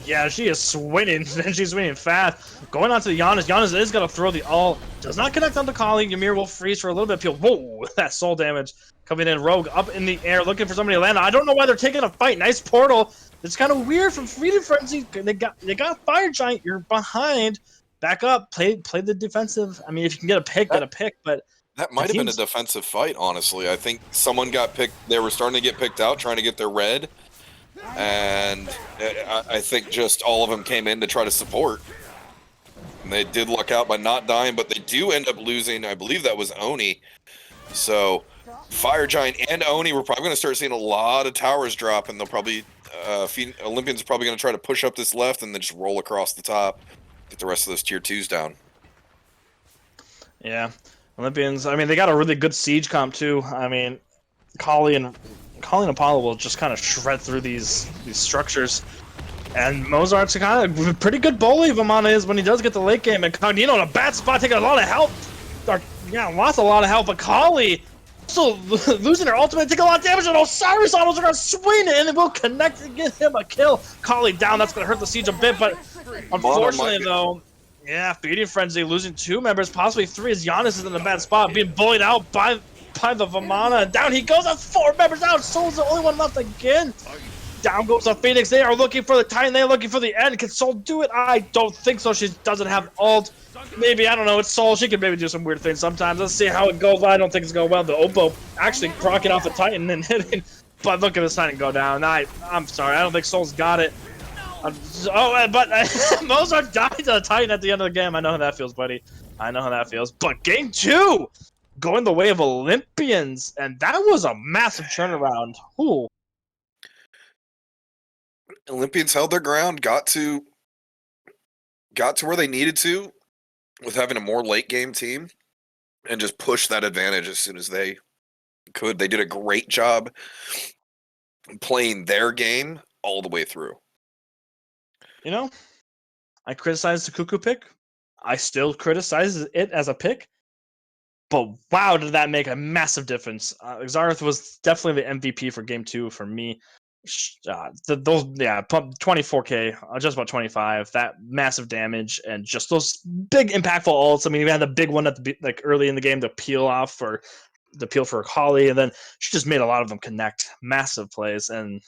Yeah, she is swinging, and she's swinging fast. Going on to Giannis. Giannis is going to throw the all. Does not connect onto Kali. Ymir will freeze for a little bit. Whoa, that soul damage coming in. Rogue up in the air, looking for somebody to land on. I don't know why they're taking a fight. Nice portal. It's kind of weird from Feeding Frenzy. They got Fire Giant. You're behind. Back up. Play the defensive. I mean, if you can get a pick, get a pick, but... That might have been a defensive fight, honestly. I think someone got picked. They were starting to get picked out, trying to get their red. And I think just all of them came in to try to support. And they did luck out by not dying, but they do end up losing. I believe that was Oni. So Fire Giant and Oni, we're probably going to start seeing a lot of towers drop, and they'll probably... Olympians are probably going to try to push up this left and then just roll across the top. Get the rest of those tier 2s down. Yeah. Olympians, I mean, they got a really good siege comp too. I mean, Kali and Apollo will just kind of shred through these structures. And Mozart's kind of a pretty good bully. Vamana is when he does get the late game. And Cognito in a bad spot, taking a lot of help. Lost a lot of help. But Kali also losing her ultimate, taking a lot of damage. And Osiris autos are going to swing in and will connect and get him a kill. Kali down, that's going to hurt the siege a bit. But unfortunately, though... Yeah, Feeding Frenzy losing 2 members, possibly 3, as Giannis is in a bad spot, being bullied out by the Vamana, and down he goes, that's 4 members out, Soul's the only one left again. Down goes the Phoenix, they are looking for the Titan, they are looking for the end. Can Soul do it? I don't think so, she doesn't have ult. Maybe, I don't know, it's Soul, she can maybe do some weird things sometimes. Let's see how it goes. I don't think it's going well. The Oppo actually proccing off the Titan and hitting, but look at this Titan go down. I'm sorry, I don't think Soul's got it. But Mozart died to the Titan at the end of the game. I know how that feels, buddy. I know how that feels. But game 2, going the way of Olympians, and that was a massive turnaround. Ooh. Olympians held their ground, got to where they needed to with having a more late game team, and just pushed that advantage as soon as they could. They did a great job playing their game all the way through. You know, I criticized the Cuckoo pick. I still criticize it as a pick. But wow, did that make a massive difference. Xarth was definitely the MVP for game 2 for me. those 24K, just about 25. That massive damage and just those big impactful ults. I mean, we had the big one at the like early in the game, the peel for Holly, and then she just made a lot of them connect. Massive plays, and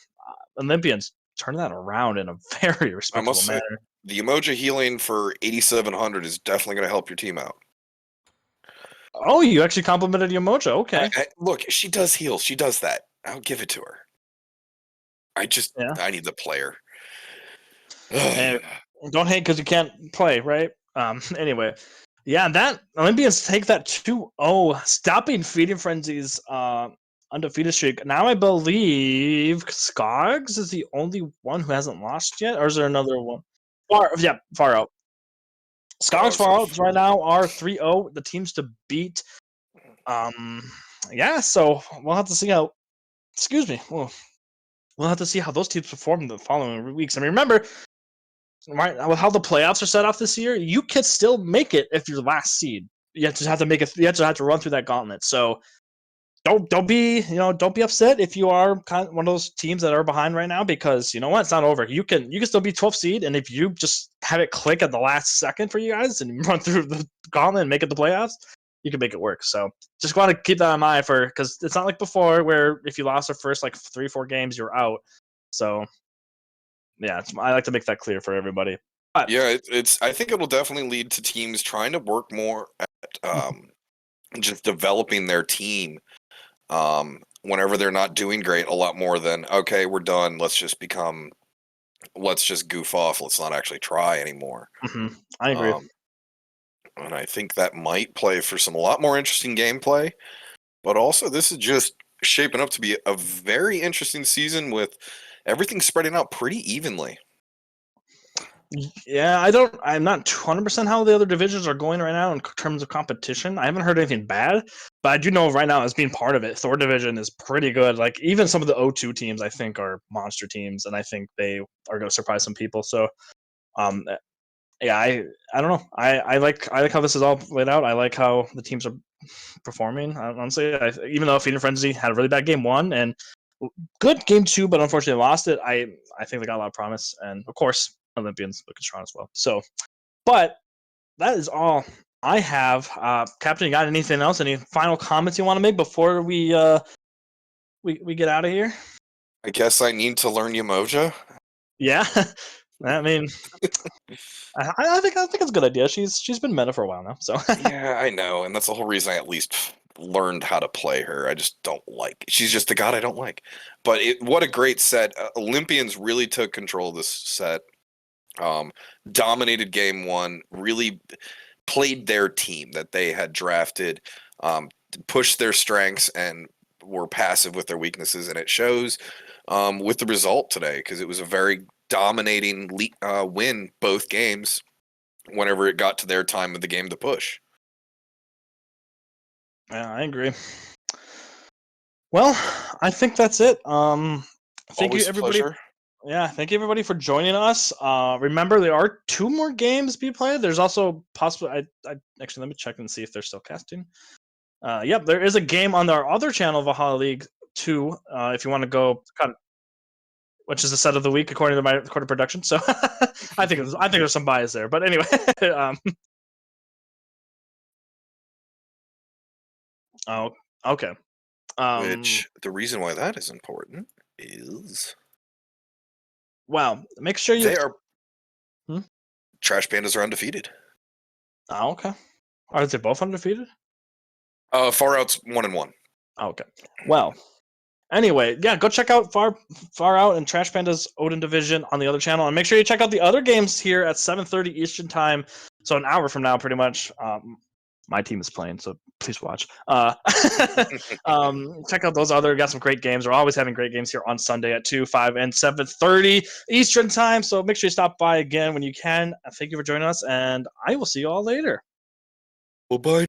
Olympians turn that around in a very I respectable must say, manner. the emoji healing for 8,700 is definitely going to help your team out. Oh, you actually complimented Yomoja. Okay. Look, she does heal. She does that. I'll give it to her. I need the player. And don't hate because you can't play, right? Anyway, yeah, that Olympians take that 2-0, stopping Feeding Frenzy's undefeated streak. Now I believe Skogs is the only one who hasn't lost yet, or is there another one? Far out. Skogs Far Out right now are 3-0, the teams to beat. Yeah, so we'll have to see how. Excuse me. We'll have to see how those teams perform the following weeks. I mean, remember, right, with how the playoffs are set off this year, you can still make it if you're last seed. You just have to make it. You have to run through that gauntlet. So don't be upset if you are kind of one of those teams that are behind right now, because you know what, it's not over. You can still be 12th seed, and if you just have it click at the last second for you guys and run through the gauntlet and make it the playoffs, you can make it work. So just want to keep that in mind because it's not like before where if you lost the first like 3-4 games, you're out. So yeah, I like to make that clear for everybody. But, yeah, I think it'll definitely lead to teams trying to work more at just developing their team. Whenever they're not doing great, a lot more than, okay, we're done. Let's just goof off. Let's not actually try anymore. I agree. And I think that might play for a lot more interesting gameplay. But also, this is just shaping up to be a very interesting season with everything spreading out pretty evenly. Yeah, I'm not 100% how the other divisions are going right now in terms of competition. I haven't heard anything bad, but I do know right now as being part of it, Thor division is pretty good. Like even some of the O2 teams I think are monster teams, and I think they are going to surprise some people. So, yeah, I don't know. I like how this is all laid out. I like how the teams are performing. Honestly, even though Feeding Frenzy had a really bad game 1 and good game 2, but unfortunately lost it, I think they got a lot of promise, and of course Olympians looking strong as well. So, but that is all I have. Captain, you got anything else? Any final comments you want to make before we get out of here? I guess I need to learn Yamoja. Yeah, I mean, I think it's a good idea. She's been meta for a while now, so Yeah, I know, and that's the whole reason I at least learned how to play her. I just don't like. She's just the god I don't like. But what a great set! Olympians really took control of this set. Dominated game 1. Really played their team that they had drafted. Pushed their strengths and were passive with their weaknesses, and it shows with the result today because it was a very dominating win both games whenever it got to their time of the game to push. Yeah, I agree. Well, I think that's it. Thank Always you everybody. a pleasure. Yeah, thank you everybody for joining us. Remember, there are 2 more games to be played. There's also possibly I actually let me check and see if they're still casting. Yep, there is a game on our other channel, Valhalla League 2. If you want to go, which is the set of the week according to my recorded production. So I think there's some bias there, but anyway. Oh, okay. Which the reason why that is important is wow. Make sure you. they are Trash Pandas are undefeated. Oh, okay. Are they both undefeated? Far Out's 1-1. Oh, okay. Well, anyway, yeah, go check out Far Out and Trash Panda's Odin Division on the other channel, and make sure you check out the other games here at 7:30 Eastern Time. So an hour from now, pretty much. My team is playing, so please watch. Check out those other. Got some great games. We're always having great games here on Sunday at 2, 5, and 7:30 Eastern Time. So make sure you stop by again when you can. Thank you for joining us, and I will see you all later. Well, bye.